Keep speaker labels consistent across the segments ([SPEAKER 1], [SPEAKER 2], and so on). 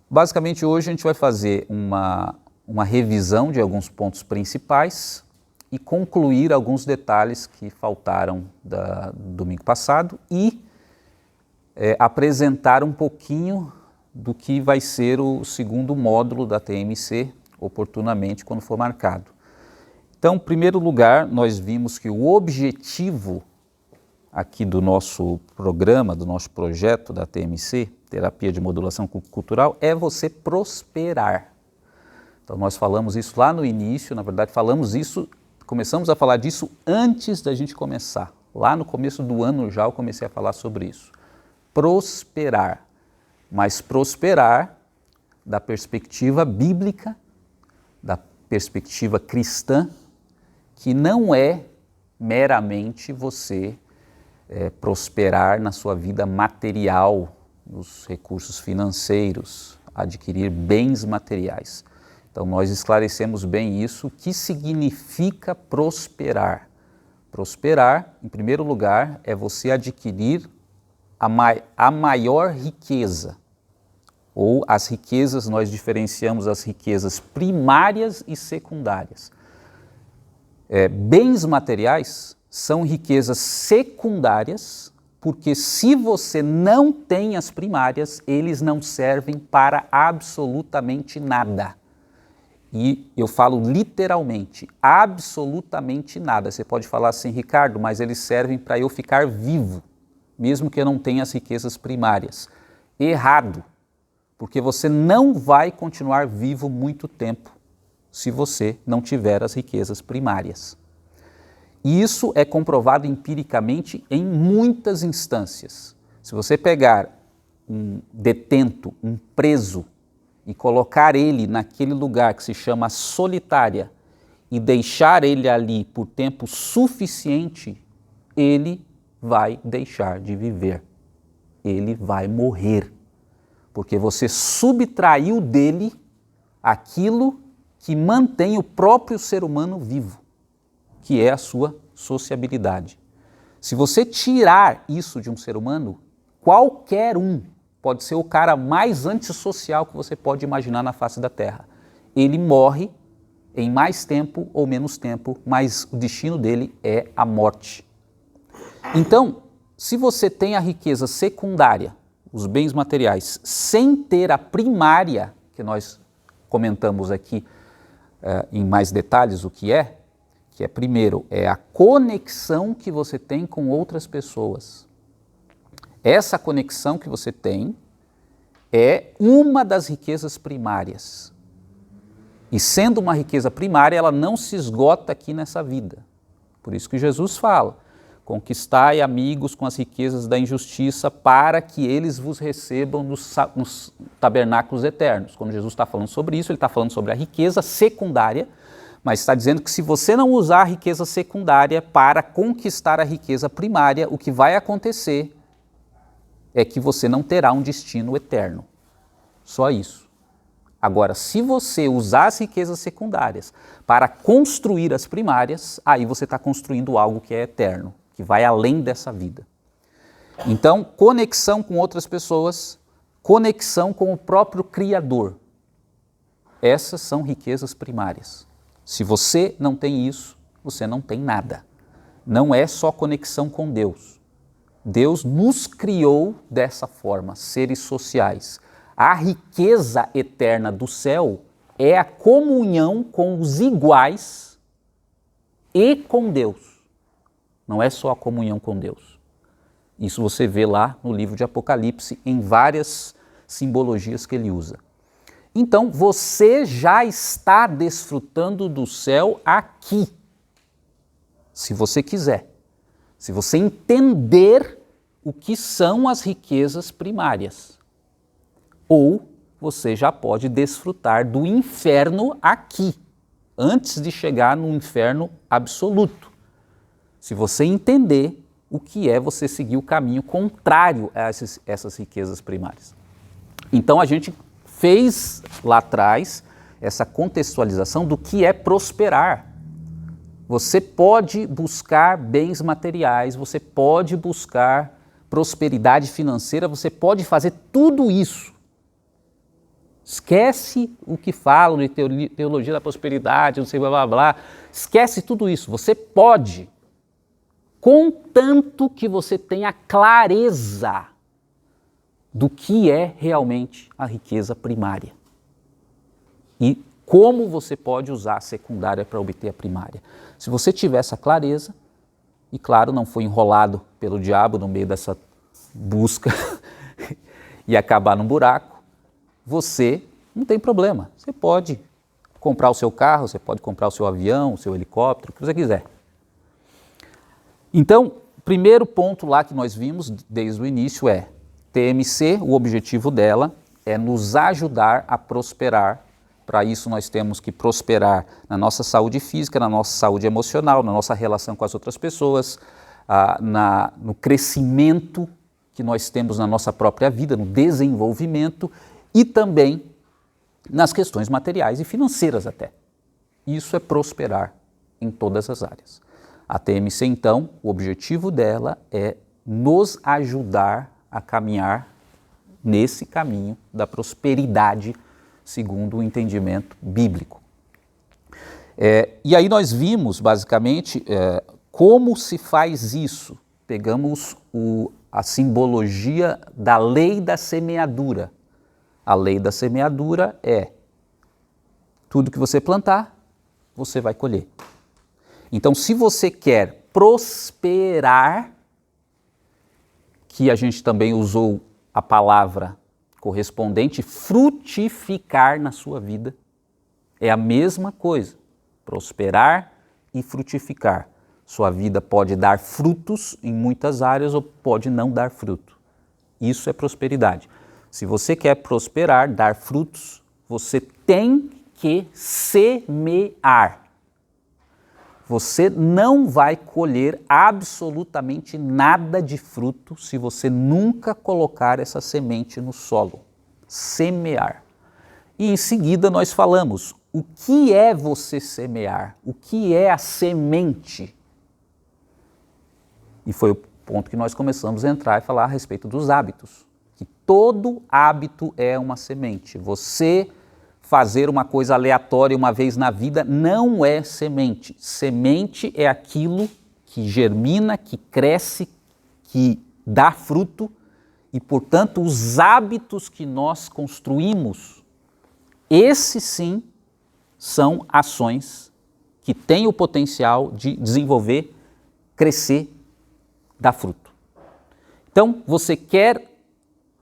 [SPEAKER 1] Basicamente, hoje a gente vai fazer uma revisão de alguns pontos principais e concluir alguns detalhes que faltaram do domingo passado e apresentar um pouquinho do que vai ser o segundo módulo da TMC, oportunamente, quando for marcado. Então, em primeiro lugar, nós vimos que o objetivo aqui do nosso programa, do nosso projeto da TMC, Terapia de Modulação Cultural, é você prosperar. Então, nós falamos isso lá no início, na verdade, começamos a falar disso antes da gente começar. Lá no começo do ano já eu comecei a falar sobre isso. Prosperar, mas prosperar da perspectiva bíblica, da perspectiva cristã, que não é meramente você prosperar na sua vida material, nos recursos financeiros, adquirir bens materiais. Então nós esclarecemos bem isso, o que significa prosperar. Prosperar, em primeiro lugar, é você adquirir a maior riqueza, ou as riquezas, nós diferenciamos as riquezas primárias e secundárias. Bens materiais são riquezas secundárias, porque se você não tem as primárias, eles não servem para absolutamente nada. E eu falo literalmente, absolutamente nada. Você pode falar assim, Ricardo, mas eles servem para eu ficar vivo, mesmo que eu não tenha as riquezas primárias. Errado, porque você não vai continuar vivo muito tempo se você não tiver as riquezas primárias. E isso é comprovado empiricamente em muitas instâncias. Se você pegar um detento, um preso, e colocar ele naquele lugar que se chama solitária e deixar ele ali por tempo suficiente, ele vai deixar de viver. Ele vai morrer. Porque você subtraiu dele aquilo que mantém o próprio ser humano vivo, que é a sua sociabilidade. Se você tirar isso de um ser humano, qualquer um, pode ser o cara mais antissocial que você pode imaginar na face da Terra, ele morre em mais tempo ou menos tempo, mas o destino dele é a morte. Então, se você tem a riqueza secundária, os bens materiais, sem ter a primária, que nós comentamos aqui em mais detalhes o que é primeiro, é a conexão que você tem com outras pessoas. Essa conexão que você tem é uma das riquezas primárias. E sendo uma riqueza primária, ela não se esgota aqui nessa vida. Por isso que Jesus fala, conquistai amigos com as riquezas da injustiça para que eles vos recebam nos tabernáculos eternos. Quando Jesus está falando sobre isso, ele está falando sobre a riqueza secundária, mas está dizendo que se você não usar a riqueza secundária para conquistar a riqueza primária, o que vai acontecer é que você não terá um destino eterno. Só isso. Agora, se você usar as riquezas secundárias para construir as primárias, aí você está construindo algo que é eterno, que vai além dessa vida. Então, conexão com outras pessoas, conexão com o próprio Criador. Essas são riquezas primárias. Se você não tem isso, você não tem nada. Não é só conexão com Deus. Deus nos criou dessa forma, seres sociais. A riqueza eterna do céu é a comunhão com os iguais e com Deus. Não é só a comunhão com Deus. Isso você vê lá no livro de Apocalipse, em várias simbologias que ele usa. Então, você já está desfrutando do céu aqui, se você quiser. Se você entender o que são as riquezas primárias. Ou você já pode desfrutar do inferno aqui, antes de chegar no inferno absoluto. Se você entender o que é você seguir o caminho contrário a essas riquezas primárias. Então a gente fez lá atrás essa contextualização do que é prosperar. Você pode buscar bens materiais, você pode buscar prosperidade financeira, você pode fazer tudo isso. Esquece o que falam de teologia da prosperidade, não sei blá blá blá. Esquece tudo isso. Você pode, contanto que você tenha clareza do que é realmente a riqueza primária e como você pode usar a secundária para obter a primária. Se você tiver essa clareza, e claro, não foi enrolado pelo diabo no meio dessa busca e acabar num buraco, você não tem problema. Você pode comprar o seu carro, você pode comprar o seu avião, o seu helicóptero, o que você quiser. Então, primeiro ponto lá que nós vimos desde o início é TMC, o objetivo dela é nos ajudar a prosperar. Para isso nós temos que prosperar na nossa saúde física, na nossa saúde emocional, na nossa relação com as outras pessoas, no crescimento que nós temos na nossa própria vida, no desenvolvimento e também nas questões materiais e financeiras até. Isso é prosperar em todas as áreas. A TMC, então, o objetivo dela é nos ajudar a caminhar nesse caminho da prosperidade segundo o entendimento bíblico. E aí nós vimos, basicamente, como se faz isso. Pegamos a simbologia da lei da semeadura. A lei da semeadura é tudo que você plantar, você vai colher. Então, se você quer prosperar, que a gente também usou a palavra correspondente, frutificar na sua vida, é a mesma coisa, prosperar e frutificar. Sua vida pode dar frutos em muitas áreas ou pode não dar fruto. Isso é prosperidade. Se você quer prosperar, dar frutos, você tem que semear. Você não vai colher absolutamente nada de fruto se você nunca colocar essa semente no solo. Semear. E em seguida nós falamos o que é você semear, o que é a semente. E foi o ponto que nós começamos a entrar e falar a respeito dos hábitos. Que todo hábito é uma semente. Você fazer uma coisa aleatória uma vez na vida não é semente. Semente é aquilo que germina, que cresce, que dá fruto e, portanto, os hábitos que nós construímos, esses sim são ações que têm o potencial de desenvolver, crescer, dar fruto. Então, você quer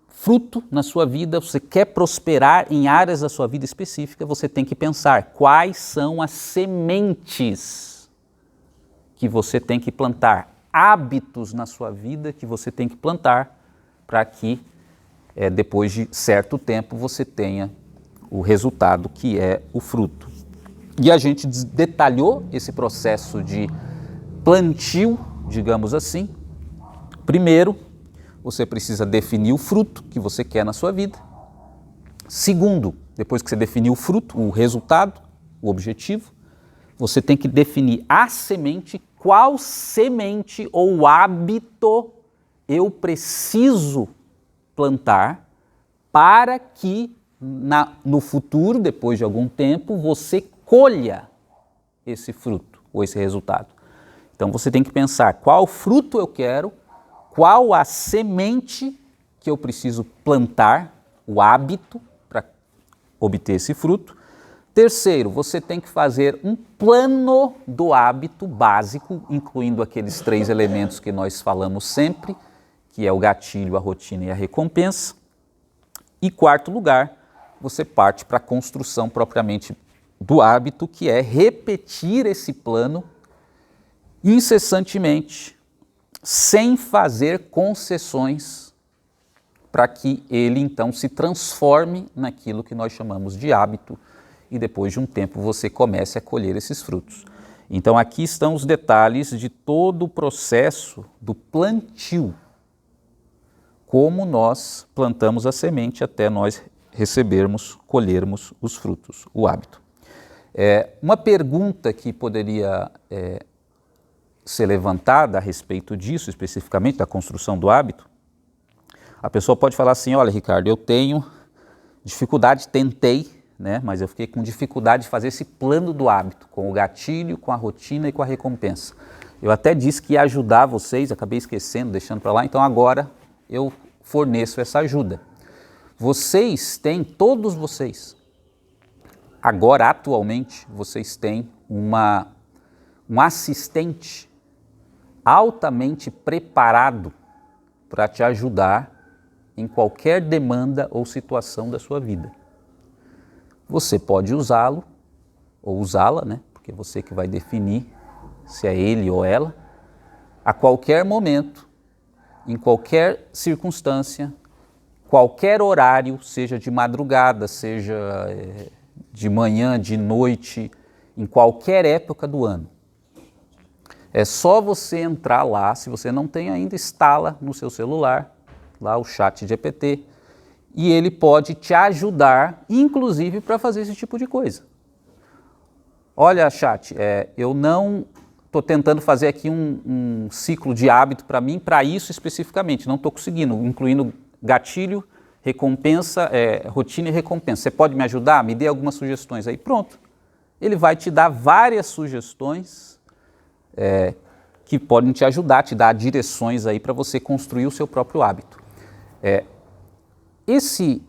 [SPEAKER 1] fruto na sua vida, você quer prosperar em áreas da sua vida específica, você tem que pensar quais são as sementes que você tem que plantar, hábitos na sua vida que você tem que plantar para que depois de certo tempo você tenha o resultado que é o fruto. E a gente detalhou esse processo de plantio, digamos assim. Primeiro, você precisa definir o fruto que você quer na sua vida. Segundo, depois que você definiu o fruto, o resultado, o objetivo, você tem que definir a semente, qual semente ou hábito eu preciso plantar para que no futuro, depois de algum tempo, você colha esse fruto ou esse resultado. Então você tem que pensar qual fruto eu quero, qual a semente que eu preciso plantar, o hábito para obter esse fruto. Terceiro, você tem que fazer um plano do hábito básico, incluindo aqueles 3 elementos que nós falamos sempre, que é o gatilho, a rotina e a recompensa. E quarto lugar, você parte para a construção propriamente do hábito, que é repetir esse plano incessantemente, sem fazer concessões para que ele então se transforme naquilo que nós chamamos de hábito e depois de um tempo você comece a colher esses frutos. Então aqui estão os detalhes de todo o processo do plantio, como nós plantamos a semente até nós recebermos, colhermos os frutos, o hábito. Uma pergunta que poderia ser levantada a respeito disso, especificamente da construção do hábito, a pessoa pode falar assim, olha Ricardo, eu tenho dificuldade, tentei, né, mas eu fiquei com dificuldade de fazer esse plano do hábito, com o gatilho, com a rotina e com a recompensa. Eu até disse que ia ajudar vocês, acabei esquecendo, deixando para lá, então agora eu forneço essa ajuda. Vocês têm, todos vocês, agora atualmente, vocês têm um assistente altamente preparado para te ajudar em qualquer demanda ou situação da sua vida. Você pode usá-lo ou usá-la, né? Porque é você que vai definir se é ele ou ela, a qualquer momento, em qualquer circunstância, qualquer horário, seja de madrugada, seja de manhã, de noite, em qualquer época do ano. É só você entrar lá, se você não tem ainda, instala no seu celular, lá o ChatGPT, e ele pode te ajudar, inclusive, para fazer esse tipo de coisa. Olha, chat, eu não estou tentando fazer aqui um ciclo de hábito para mim, para isso especificamente, não estou conseguindo, incluindo gatilho, recompensa, rotina e recompensa. Você pode me ajudar? Me dê algumas sugestões aí. Pronto. Ele vai te dar várias sugestões que podem te ajudar, te dar direções aí para você construir o seu próprio hábito.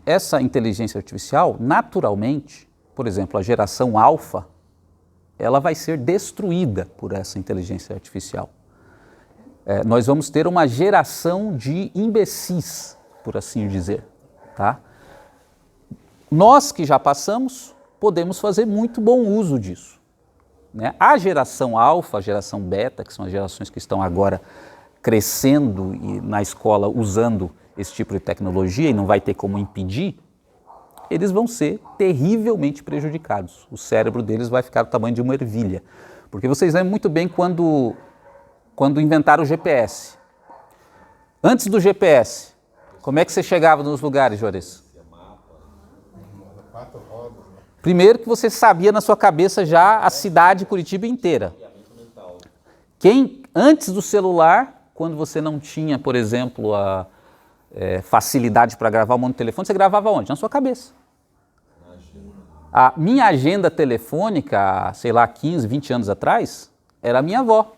[SPEAKER 1] Essa inteligência artificial, naturalmente, por exemplo, a geração alfa, ela vai ser destruída por essa inteligência artificial. Nós vamos ter uma geração de imbecis, por assim dizer. Tá? Nós que já passamos, podemos fazer muito bom uso disso. Né? A geração alfa, a geração beta, que são as gerações que estão agora crescendo e na escola usando esse tipo de tecnologia e não vai ter como impedir, eles vão ser terrivelmente prejudicados. O cérebro deles vai ficar do tamanho de uma ervilha. Porque vocês lembram muito bem quando inventaram o GPS. Antes do GPS, como é que você chegava nos lugares, Juarez? Primeiro que você sabia na sua cabeça já a cidade de Curitiba inteira. Antes do celular, quando você não tinha, por exemplo, a facilidade para gravar um monte de telefone, você gravava onde? Na sua cabeça. A minha agenda telefônica, sei lá, 15, 20 anos atrás, era a minha avó.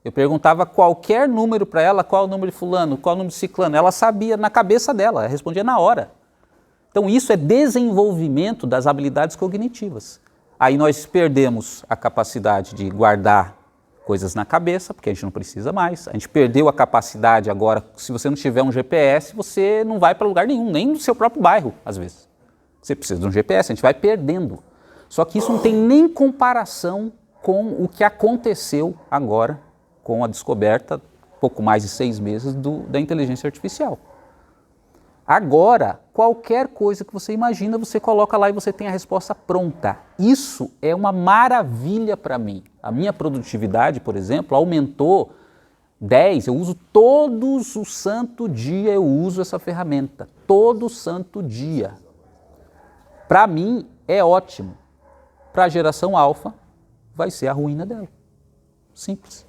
[SPEAKER 1] Eu perguntava qualquer número para ela, qual o número de fulano, qual o número de ciclano, ela sabia na cabeça dela, ela respondia na hora. Então isso é desenvolvimento das habilidades cognitivas. Aí nós perdemos a capacidade de guardar coisas na cabeça, porque a gente não precisa mais. A gente perdeu a capacidade agora, se você não tiver um GPS, você não vai para lugar nenhum, nem no seu próprio bairro, às vezes. Você precisa de um GPS, a gente vai perdendo. Só que isso não tem nem comparação com o que aconteceu agora com a descoberta, pouco mais de 6 meses, da inteligência artificial. Agora, qualquer coisa que você imagina, você coloca lá e você tem a resposta pronta. Isso é uma maravilha para mim. A minha produtividade, por exemplo, aumentou 10, eu uso todos o santo dia, eu uso essa ferramenta, todo santo dia. Para mim é ótimo. Para a geração alfa, vai ser a ruína dela. Simples.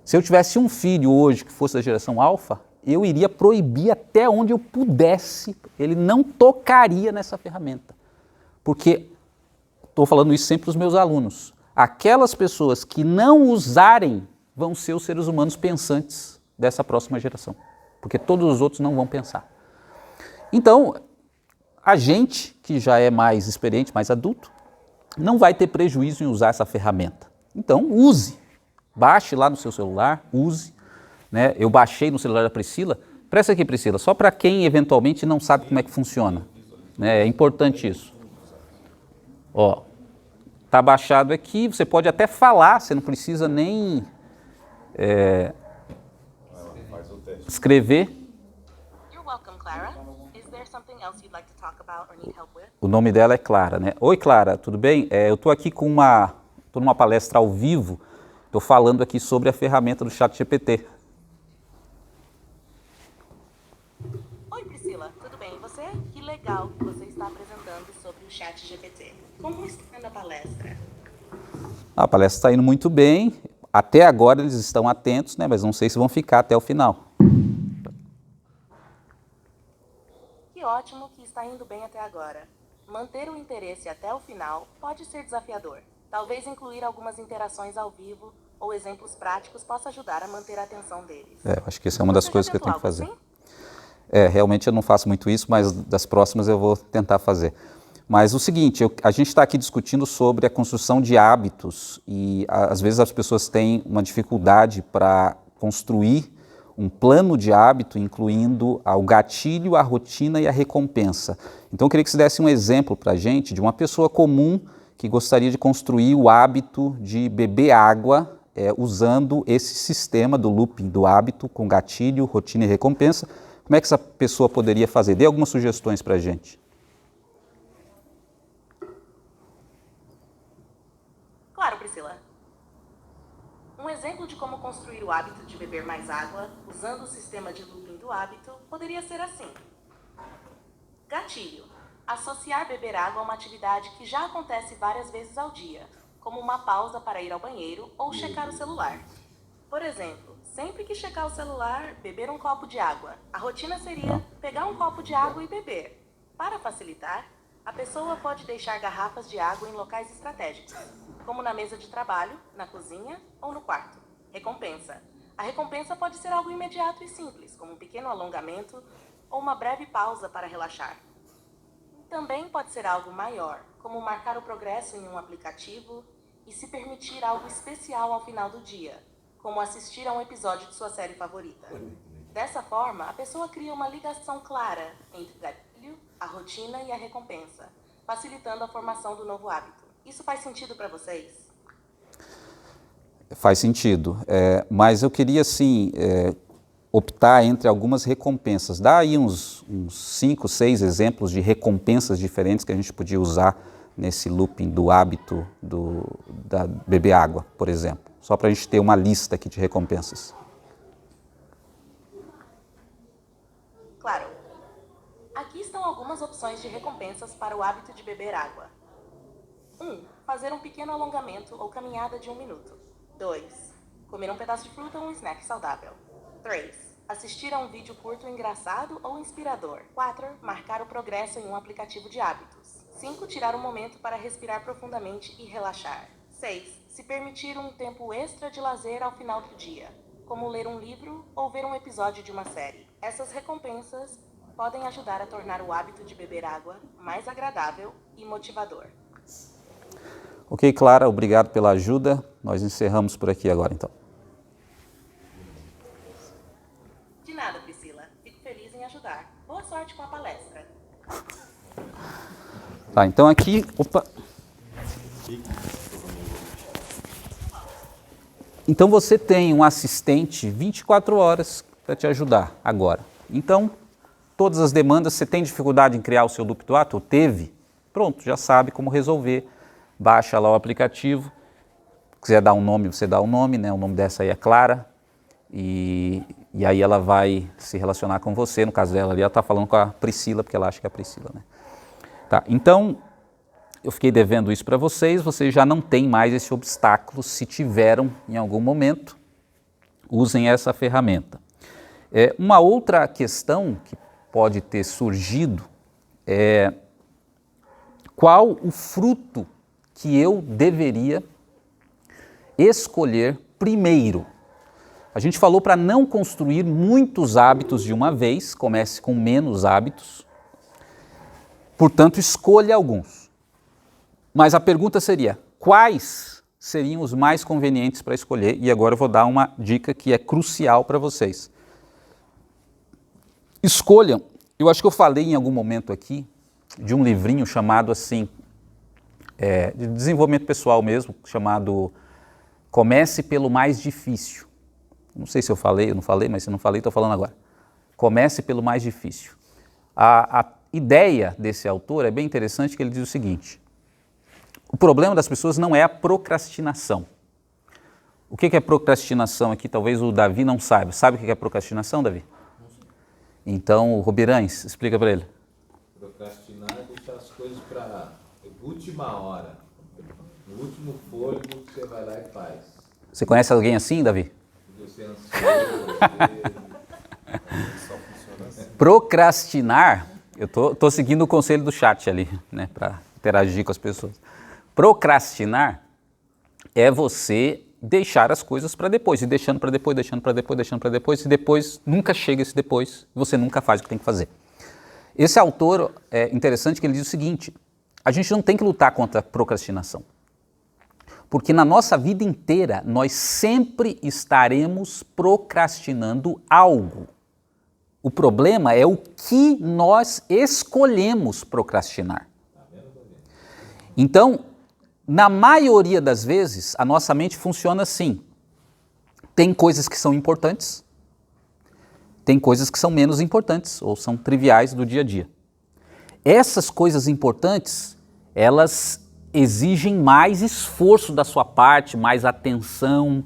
[SPEAKER 1] Se eu tivesse um filho hoje que fosse da geração alfa, eu iria proibir até onde eu pudesse, ele não tocaria nessa ferramenta. Porque, estou falando isso sempre para os meus alunos, aquelas pessoas que não usarem vão ser os seres humanos pensantes dessa próxima geração. Porque todos os outros não vão pensar. Então, a gente que já é mais experiente, mais adulto, não vai ter prejuízo em usar essa ferramenta. Então, use. Baixe lá no seu celular, use. Né? Eu baixei no celular da Priscila. Presta aqui, Priscila, só para quem eventualmente não sabe como é que funciona. Né? É importante isso. Ó, tá baixado aqui, você pode até falar, você não precisa nem escrever. O nome dela é Clara, né? Oi, Clara, tudo bem? Eu estou aqui tô numa palestra ao vivo, estou falando aqui sobre a ferramenta do ChatGPT.
[SPEAKER 2] Oi, Priscila, tudo bem? E você? Que legal que você está apresentando sobre o ChatGPT. Como está na palestra?
[SPEAKER 1] A palestra está indo muito bem. Até agora eles estão atentos, né? Mas não sei se vão ficar até o final.
[SPEAKER 2] Que ótimo que está indo bem até agora. Manter o interesse até o final pode ser desafiador. Talvez incluir algumas interações ao vivo ou exemplos práticos possa ajudar a manter a atenção deles.
[SPEAKER 1] Eu acho que essa é uma das coisas que eu tenho que
[SPEAKER 2] Algo
[SPEAKER 1] fazer.
[SPEAKER 2] assim?
[SPEAKER 1] Realmente eu não faço muito isso, mas das próximas eu vou tentar fazer. Mas o seguinte, a gente está aqui discutindo sobre a construção de hábitos e às vezes as pessoas têm uma dificuldade para construir um plano de hábito, incluindo o gatilho, a rotina e a recompensa. Então eu queria que você desse um exemplo para a gente de uma pessoa comum que gostaria de construir o hábito de beber água usando esse sistema do looping do hábito com gatilho, rotina e recompensa. Como é que essa pessoa poderia fazer? Dê algumas sugestões para a gente.
[SPEAKER 2] Claro, Priscila. Um exemplo de como construir o hábito de beber mais água usando o sistema de looping do hábito poderia ser assim. Gatilho. Associar beber água a uma atividade que já acontece várias vezes ao dia, como uma pausa para ir ao banheiro ou checar o celular. Por exemplo, sempre que checar o celular, beber um copo de água. A rotina seria pegar um copo de água e beber. Para facilitar, a pessoa pode deixar garrafas de água em locais estratégicos, como na mesa de trabalho, na cozinha ou no quarto. Recompensa. A recompensa pode ser algo imediato e simples, como um pequeno alongamento ou uma breve pausa para relaxar. Também pode ser algo maior, como marcar o progresso em um aplicativo e se permitir algo especial ao final do dia, como assistir a um episódio de sua série favorita. Dessa forma, a pessoa cria uma ligação clara entre o gatilho, a rotina e a recompensa, facilitando a formação do novo hábito. Isso faz sentido para vocês?
[SPEAKER 1] Faz sentido, mas eu queria sim optar entre algumas recompensas. Dá aí uns 5, 6 exemplos de recompensas diferentes que a gente podia usar nesse looping do hábito da beber água, por exemplo. Só para a gente ter uma lista aqui de recompensas.
[SPEAKER 2] Claro. Aqui estão algumas opções de recompensas para o hábito de beber água. 1. Fazer um pequeno alongamento ou caminhada de 1 minuto. 2. Comer um pedaço de fruta ou um snack saudável. 3. Assistir a um vídeo curto engraçado ou inspirador. 4. Marcar o progresso em um aplicativo de hábitos. 5. Tirar um momento para respirar profundamente e relaxar. 6. Se permitir um tempo extra de lazer ao final do dia, como ler um livro ou ver um episódio de uma série. Essas recompensas podem ajudar a tornar o hábito de beber água mais agradável e motivador.
[SPEAKER 1] Ok, Clara, obrigado pela ajuda. Nós encerramos por aqui agora, então.
[SPEAKER 2] De nada, Priscila. Fico feliz em ajudar. Boa sorte com a palestra.
[SPEAKER 1] Tá, então aqui... Opa! Então você tem um assistente 24 horas para te ajudar agora. Então, todas as demandas, você tem dificuldade em criar o seu loop do ato? Ou teve? Pronto, já sabe como resolver. Baixa lá o aplicativo. Se quiser dar um nome, você dá um nome, né? O nome dessa aí é Clara. E aí ela vai se relacionar com você. No caso dela ali, ela está falando com a Priscila, porque ela acha que é a Priscila, né? Tá, então, eu fiquei devendo isso para vocês já não têm mais esse obstáculo. Se tiveram em algum momento, usem essa ferramenta. Uma outra questão que pode ter surgido é qual o fruto que eu deveria escolher primeiro. A gente falou para não construir muitos hábitos de uma vez, comece com menos hábitos, portanto, escolha alguns. Mas a pergunta seria, quais seriam os mais convenientes para escolher? E agora eu vou dar uma dica que é crucial para vocês. Escolham, eu acho que eu falei em algum momento aqui, de um livrinho chamado assim, de desenvolvimento pessoal mesmo, chamado Comece pelo Mais Difícil. Não sei se eu falei, eu não falei, mas se não falei, estou falando agora. Comece pelo mais difícil. A ideia desse autor é bem interessante, que ele diz o seguinte: o problema das pessoas não é a procrastinação. O que é procrastinação aqui? Talvez o Davi não saiba. Sabe o que é procrastinação, Davi? Então, o Robirães, explica para ele.
[SPEAKER 3] Procrastinar é deixar as coisas para última hora. No último fôlego você vai lá e faz.
[SPEAKER 1] Você conhece alguém assim, Davi?
[SPEAKER 3] Você é ansioso,
[SPEAKER 1] Procrastinar Eu tô seguindo o conselho do chat ali, né, para interagir com as pessoas. Procrastinar é você deixar as coisas para depois, e deixando para depois, deixando para depois, deixando para depois, e depois nunca chega esse depois, você nunca faz o que tem que fazer. Esse autor é interessante que ele diz o seguinte: a gente não tem que lutar contra a procrastinação, porque na nossa vida inteira nós sempre estaremos procrastinando algo. O problema é o que nós escolhemos procrastinar. Então, na maioria das vezes, a nossa mente funciona assim. Tem coisas que são importantes, tem coisas que são menos importantes ou são triviais do dia a dia. Essas coisas importantes, elas exigem mais esforço da sua parte, mais atenção,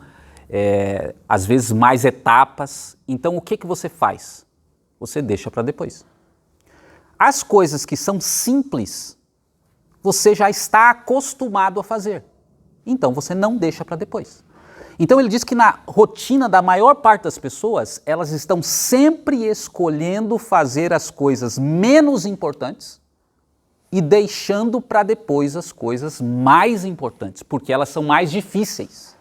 [SPEAKER 1] às vezes mais etapas. Então, o que você faz? Você deixa para depois. As coisas que são simples, você já está acostumado a fazer. Então, você não deixa para depois. Então, ele diz que na rotina da maior parte das pessoas, elas estão sempre escolhendo fazer as coisas menos importantes e deixando para depois as coisas mais importantes, porque elas são mais difíceis.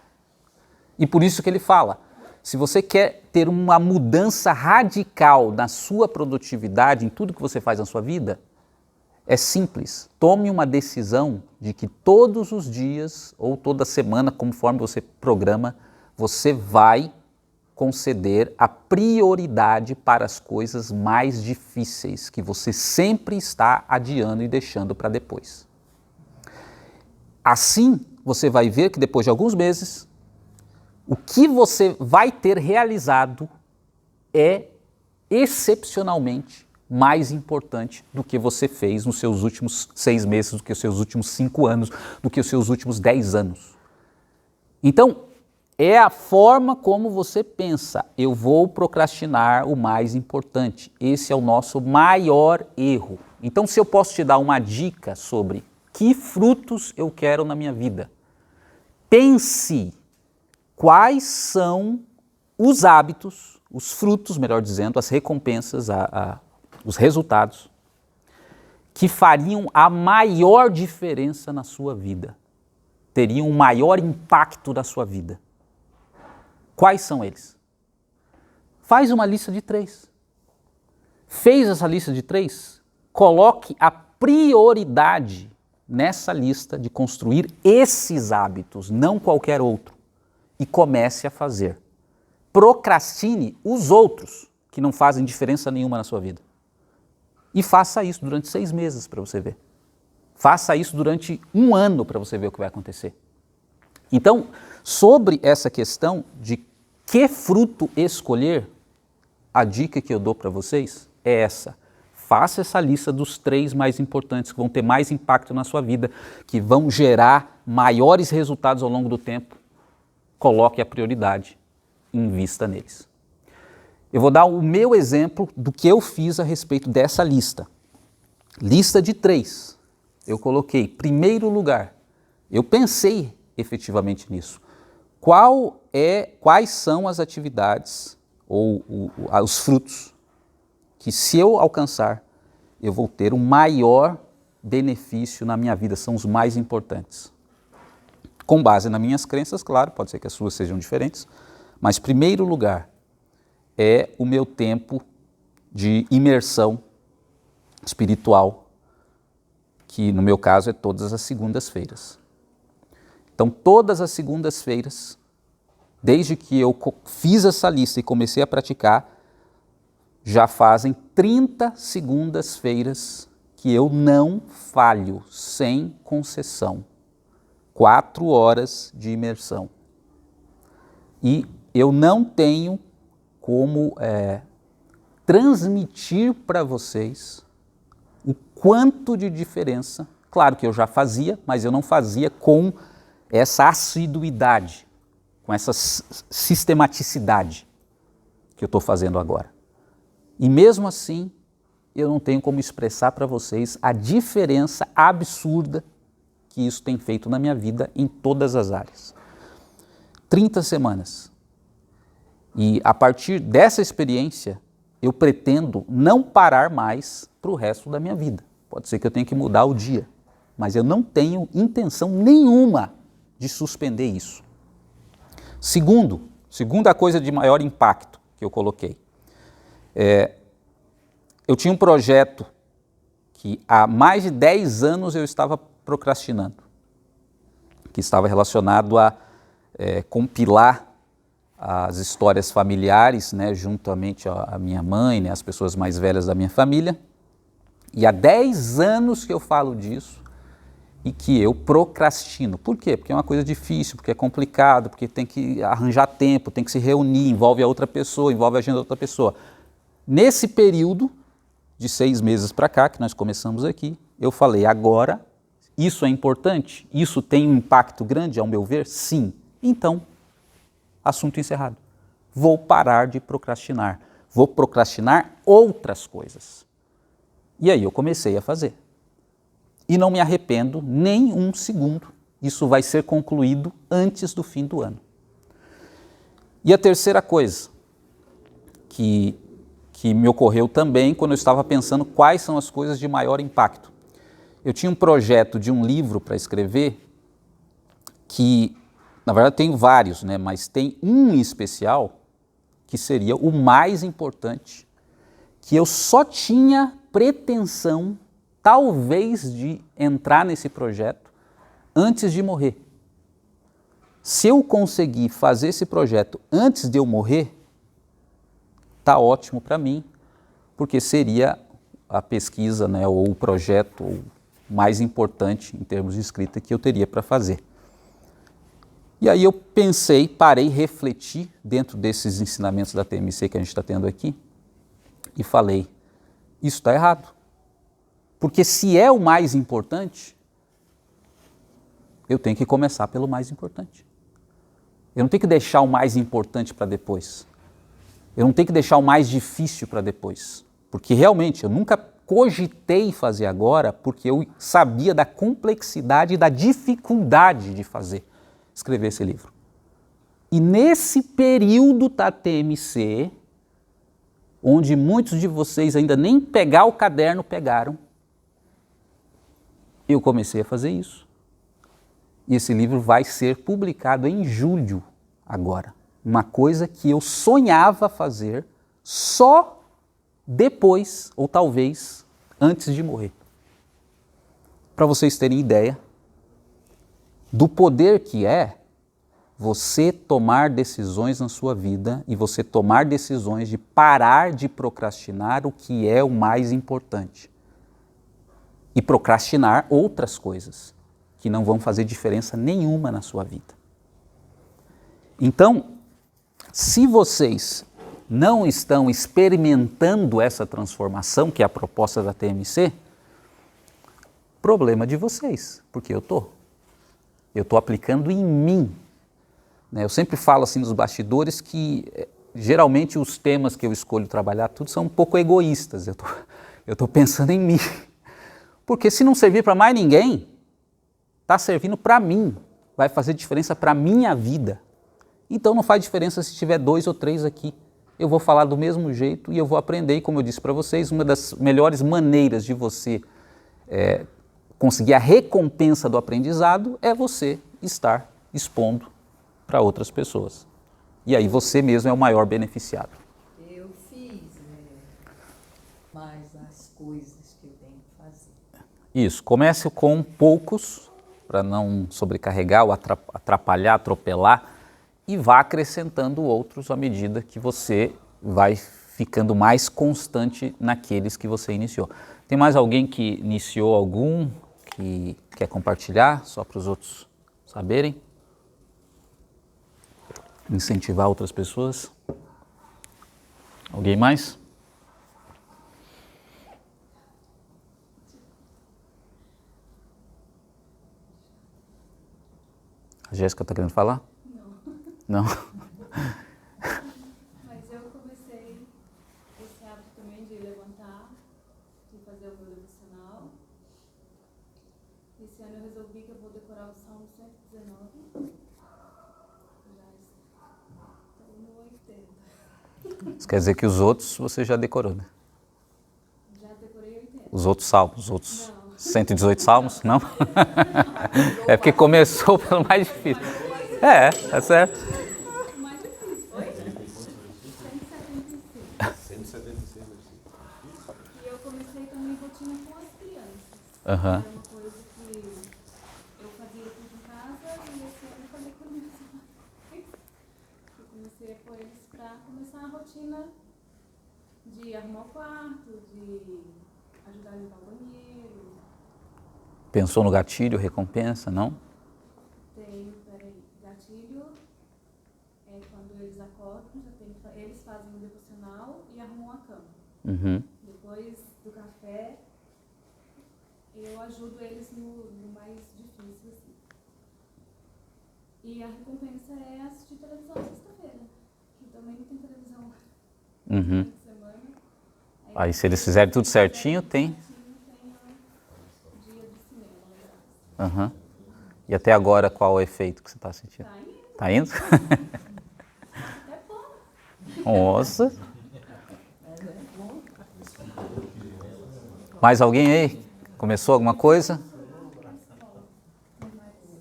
[SPEAKER 1] E por isso que ele fala, se você quer ter uma mudança radical na sua produtividade, em tudo que você faz na sua vida, é simples. Tome uma decisão de que todos os dias ou toda semana, conforme você programa, você vai conceder a prioridade para as coisas mais difíceis, que você sempre está adiando e deixando para depois. Assim, você vai ver que depois de alguns meses, o que você vai ter realizado é excepcionalmente mais importante do que você fez nos seus últimos 6 meses, do que os seus últimos 5 anos, do que os seus últimos 10 anos. Então, é a forma como você pensa. Eu vou procrastinar o mais importante. Esse é o nosso maior erro. Então, se eu posso te dar uma dica sobre que frutos eu quero na minha vida, pense quais são os hábitos, os frutos, melhor dizendo, as recompensas, os resultados que fariam a maior diferença na sua vida, teriam um maior impacto na sua vida. Quais são eles? Faz uma lista de 3. Fez essa lista de 3? Coloque a prioridade nessa lista de construir esses hábitos, não qualquer outro, e comece a fazer. Procrastine os outros que não fazem diferença nenhuma na sua vida. E faça isso durante 6 meses para você ver. Faça isso durante 1 ano para você ver o que vai acontecer. Então, sobre essa questão de que fruto escolher, a dica que eu dou para vocês é essa. Faça essa lista dos 3 mais importantes, que vão ter mais impacto na sua vida, que vão gerar maiores resultados ao longo do tempo. Coloque a prioridade e invista neles. Eu vou dar o meu exemplo do que eu fiz a respeito dessa lista. Lista de 3. Eu coloquei, primeiro lugar, eu pensei efetivamente nisso. Quais são as atividades ou os frutos que, se eu alcançar, eu vou ter um maior benefício na minha vida, são os mais importantes. Com base nas minhas crenças, claro, pode ser que as suas sejam diferentes, mas primeiro lugar é o meu tempo de imersão espiritual, que no meu caso é todas as segundas-feiras. Então, todas as segundas-feiras, desde que eu fiz essa lista e comecei a praticar, já fazem 30 segundas-feiras que eu não falho, sem concessão. 4 horas de imersão. E eu não tenho como transmitir para vocês o quanto de diferença. Claro que eu já fazia, mas eu não fazia com essa assiduidade, com essa sistematicidade que eu estou fazendo agora. E mesmo assim, eu não tenho como expressar para vocês a diferença absurda que isso tem feito na minha vida em todas as áreas. 30 semanas. E a partir dessa experiência, eu pretendo não parar mais para o resto da minha vida. Pode ser que eu tenha que mudar o dia, mas eu não tenho intenção nenhuma de suspender isso. Segunda coisa de maior impacto que eu coloquei. Eu tinha um projeto que há mais de 10 anos eu estava procrastinando, que estava relacionado a compilar as histórias familiares, né, juntamente à minha mãe, né, as pessoas mais velhas da minha família. E há 10 anos que eu falo disso e que eu procrastino. Por quê? Porque é uma coisa difícil, porque é complicado, porque tem que arranjar tempo, tem que se reunir, envolve a outra pessoa, envolve a agenda da outra pessoa. Nesse período de 6 meses para cá, que nós começamos aqui, eu falei, agora, isso é importante? Isso tem um impacto grande, ao meu ver? Sim. Então, assunto encerrado. Vou parar de procrastinar. Vou procrastinar outras coisas. E aí eu comecei a fazer. E não me arrependo nem um segundo. Isso vai ser concluído antes do fim do ano. E a terceira coisa que me ocorreu também quando eu estava pensando quais são as coisas de maior impacto. Eu tinha um projeto de um livro para escrever que, na verdade, tem vários, né? Mas tem um em especial que seria o mais importante, que eu só tinha pretensão, talvez, de entrar nesse projeto antes de morrer. Se eu conseguir fazer esse projeto antes de eu morrer, está ótimo para mim, porque seria a pesquisa, né, ou o projeto mais importante em termos de escrita que eu teria para fazer. E aí eu pensei, parei, refleti dentro desses ensinamentos da TMC que a gente está tendo aqui e falei, isso está errado. Porque se é o mais importante, eu tenho que começar pelo mais importante. Eu não tenho que deixar o mais importante para depois. Eu não tenho que deixar o mais difícil para depois. Porque realmente eu nunca cogitei fazer agora porque eu sabia da complexidade e da dificuldade de escrever esse livro. E nesse período da TMC, onde muitos de vocês ainda nem pegar o caderno pegaram, eu comecei a fazer isso. E esse livro vai ser publicado em julho agora. Uma coisa que eu sonhava fazer só depois, ou talvez antes de morrer. Para vocês terem ideia do poder que é você tomar decisões na sua vida e você tomar decisões de parar de procrastinar o que é o mais importante. E procrastinar outras coisas que não vão fazer diferença nenhuma na sua vida. Então, se vocês não estão experimentando essa transformação, que é a proposta da TMC, problema de vocês, porque eu estou. Eu estou aplicando em mim. Eu sempre falo assim nos bastidores que geralmente os temas que eu escolho trabalhar tudo são um pouco egoístas. Eu estou pensando em mim. Porque se não servir para mais ninguém, está servindo para mim. Vai fazer diferença para a minha vida. Então não faz diferença se tiver 2 ou 3 aqui. Eu vou falar do mesmo jeito e eu vou aprender. E como eu disse para vocês, uma das melhores maneiras de você conseguir a recompensa do aprendizado é você estar expondo para outras pessoas. E aí você mesmo é o maior beneficiado.
[SPEAKER 4] Eu fiz, mas as coisas que eu tenho que fazer.
[SPEAKER 1] Isso, comece com poucos, para não sobrecarregar ou atrapalhar, atropelar, e vá acrescentando outros à medida que você vai ficando mais constante naqueles que você iniciou. Tem mais alguém que iniciou algum, que quer compartilhar, só para os outros saberem? Incentivar outras pessoas? Alguém mais? A Jéssica está querendo falar? Não?
[SPEAKER 5] Mas eu comecei esse hábito também de levantar, de fazer o meu devocional. Esse ano eu resolvi que eu vou decorar o Salmo 119. Já estou no 80.
[SPEAKER 1] Isso quer dizer que os outros você já decorou, né?
[SPEAKER 5] Já decorei 80.
[SPEAKER 1] Os outros salmos, os outros
[SPEAKER 5] Não.
[SPEAKER 1] 118 salmos, não? É porque começou pelo mais difícil. É certo.
[SPEAKER 5] O mais difícil foi 176.
[SPEAKER 3] 176 versículos.
[SPEAKER 5] E eu comecei também rotina com as crianças.
[SPEAKER 1] Aham.
[SPEAKER 5] Era uma coisa que eu fazia tudo em casa e esse ano eu falei com meus pais. Eu comecei a pôr eles para começar a rotina de arrumar o quarto, de ajudar a limpar o banheiro.
[SPEAKER 1] Pensou no gatilho, recompensa, não?
[SPEAKER 5] Tem, peraí, gatilho é quando eles acordam, eles fazem o devocional e arrumam a cama.
[SPEAKER 1] Uhum.
[SPEAKER 5] Depois do café, eu ajudo eles no mais difícil, assim. E a recompensa é assistir televisão sexta-feira, que também não tem televisão
[SPEAKER 1] Uhum.
[SPEAKER 5] na semana.
[SPEAKER 1] Aí se eles fizerem tudo certinho, tem.
[SPEAKER 5] Tem o dia de cinema lá em casa.
[SPEAKER 1] Aham. E até agora, qual o efeito que você está sentindo?
[SPEAKER 5] Tá indo,
[SPEAKER 1] Tá indo?
[SPEAKER 5] é bom.
[SPEAKER 1] Nossa. Mais alguém aí? Começou alguma coisa?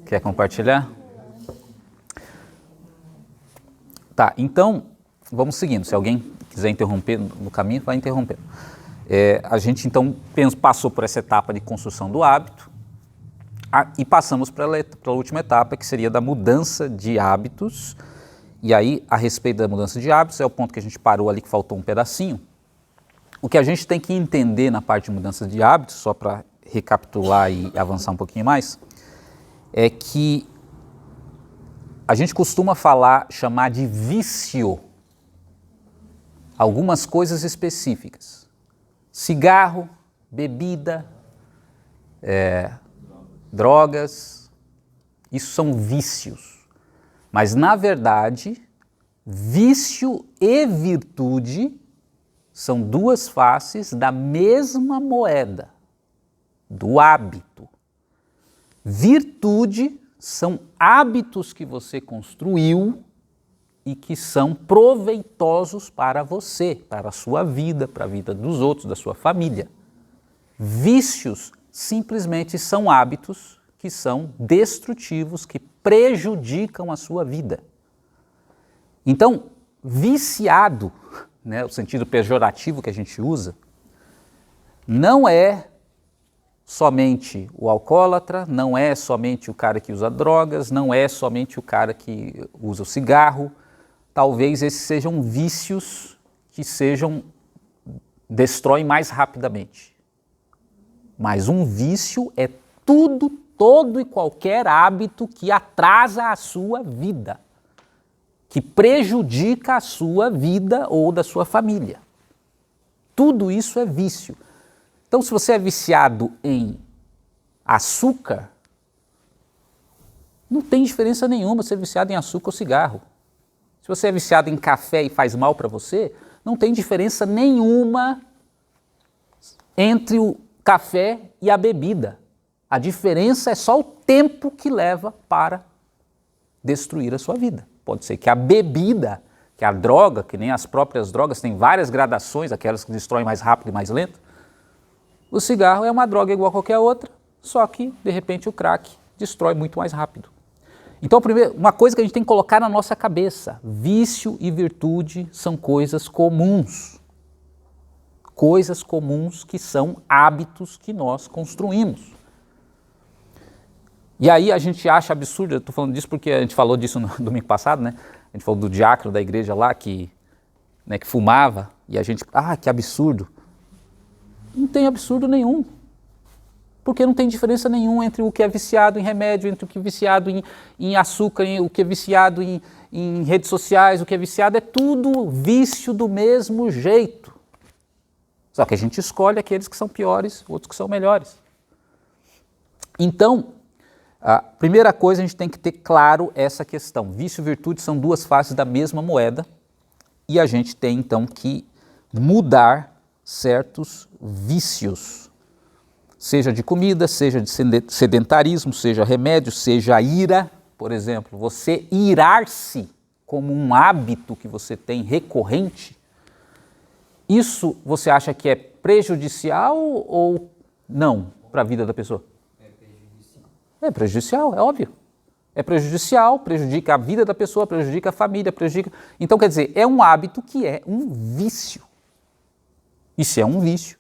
[SPEAKER 1] Quer compartilhar? Tá, então, vamos seguindo. Se alguém quiser interromper no caminho, vai interrompendo. A gente, então, passou por essa etapa de construção do hábito e passamos para a última etapa, que seria da mudança de hábitos. E aí, a respeito da mudança de hábitos, é o ponto que a gente parou ali, que faltou um pedacinho. O que a gente tem que entender na parte de mudança de hábitos, só para recapitular e avançar um pouquinho mais, é que a gente costuma chamar de vício algumas coisas específicas. Cigarro, bebida, drogas, isso são vícios. Mas, na verdade, vício e virtude são duas faces da mesma moeda, do hábito. Virtude são hábitos que você construiu e que são proveitosos para você, para a sua vida, para a vida dos outros, da sua família. Vícios simplesmente são hábitos que são destrutivos, que prejudicam a sua vida. Então, viciado, né, o sentido pejorativo que a gente usa, não é somente o alcoólatra, não é somente o cara que usa drogas, não é somente o cara que usa o cigarro. Talvez esses sejam vícios que destroem mais rapidamente. Mas um vício é todo e qualquer hábito que atrasa a sua vida, que prejudica a sua vida ou da sua família. Tudo isso é vício. Então, se você é viciado em açúcar, não tem diferença nenhuma ser viciado em açúcar ou cigarro. Se você é viciado em café e faz mal para você, não tem diferença nenhuma entre o café e a bebida. A diferença é só o tempo que leva para destruir a sua vida. Pode ser que a bebida, que a droga, que nem as próprias drogas, tem várias gradações, aquelas que destroem mais rápido e mais lento. O cigarro é uma droga igual a qualquer outra, só que, de repente, o crack destrói muito mais rápido. Então, uma coisa que a gente tem que colocar na nossa cabeça, vício e virtude são coisas comuns. Coisas comuns que são hábitos que nós construímos. E aí a gente acha absurdo, eu estou falando disso porque a gente falou disso no domingo passado, né? A gente falou do diácono da igreja lá que fumava, e a gente, que absurdo. Não tem absurdo nenhum. Porque não tem diferença nenhuma entre o que é viciado em remédio, entre o que é viciado em açúcar, o que é viciado em redes sociais, o que é viciado, é tudo vício do mesmo jeito. Só que a gente escolhe aqueles que são piores, outros que são melhores. Então, a primeira coisa, a gente tem que ter claro essa questão. Vício e virtude são duas faces da mesma moeda e a gente tem, então, que mudar certos vícios. Seja de comida, seja de sedentarismo, seja remédio, seja ira. Por exemplo, você irar-se como um hábito que você tem recorrente, isso você acha que é prejudicial ou não para a vida da pessoa? É prejudicial, é óbvio. É prejudicial, prejudica a vida da pessoa, prejudica a família, prejudica... Então, quer dizer, é um hábito que é um vício. E se é um vício,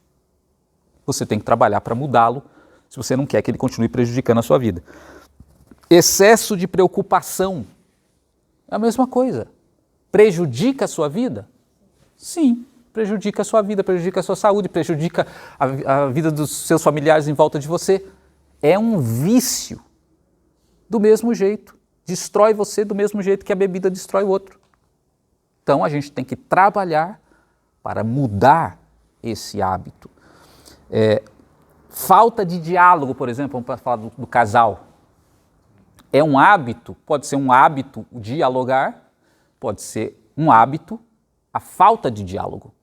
[SPEAKER 1] você tem que trabalhar para mudá-lo, se você não quer que ele continue prejudicando a sua vida. Excesso de preocupação é a mesma coisa. Prejudica a sua vida? Sim, prejudica a sua vida, prejudica a sua saúde, prejudica a vida dos seus familiares em volta de você. É um vício. Do mesmo jeito, destrói você do mesmo jeito que a bebida destrói o outro. Então a gente tem que trabalhar para mudar esse hábito. Falta de diálogo, por exemplo, vamos falar do casal. É um hábito, pode ser um hábito o dialogar, pode ser um hábito a falta de diálogo.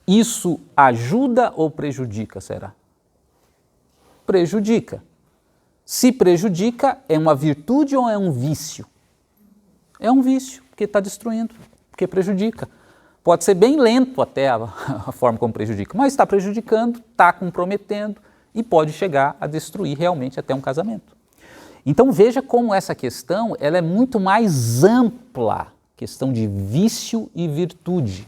[SPEAKER 1] Isso ajuda ou prejudica, será? Prejudica. Se prejudica, é uma virtude ou é um vício? É um vício, porque está destruindo, porque prejudica. Pode ser bem lento até a forma como prejudica, mas está prejudicando, está comprometendo e pode chegar a destruir realmente até um casamento. Então veja como essa questão ela é muito mais ampla, questão de vício e virtude.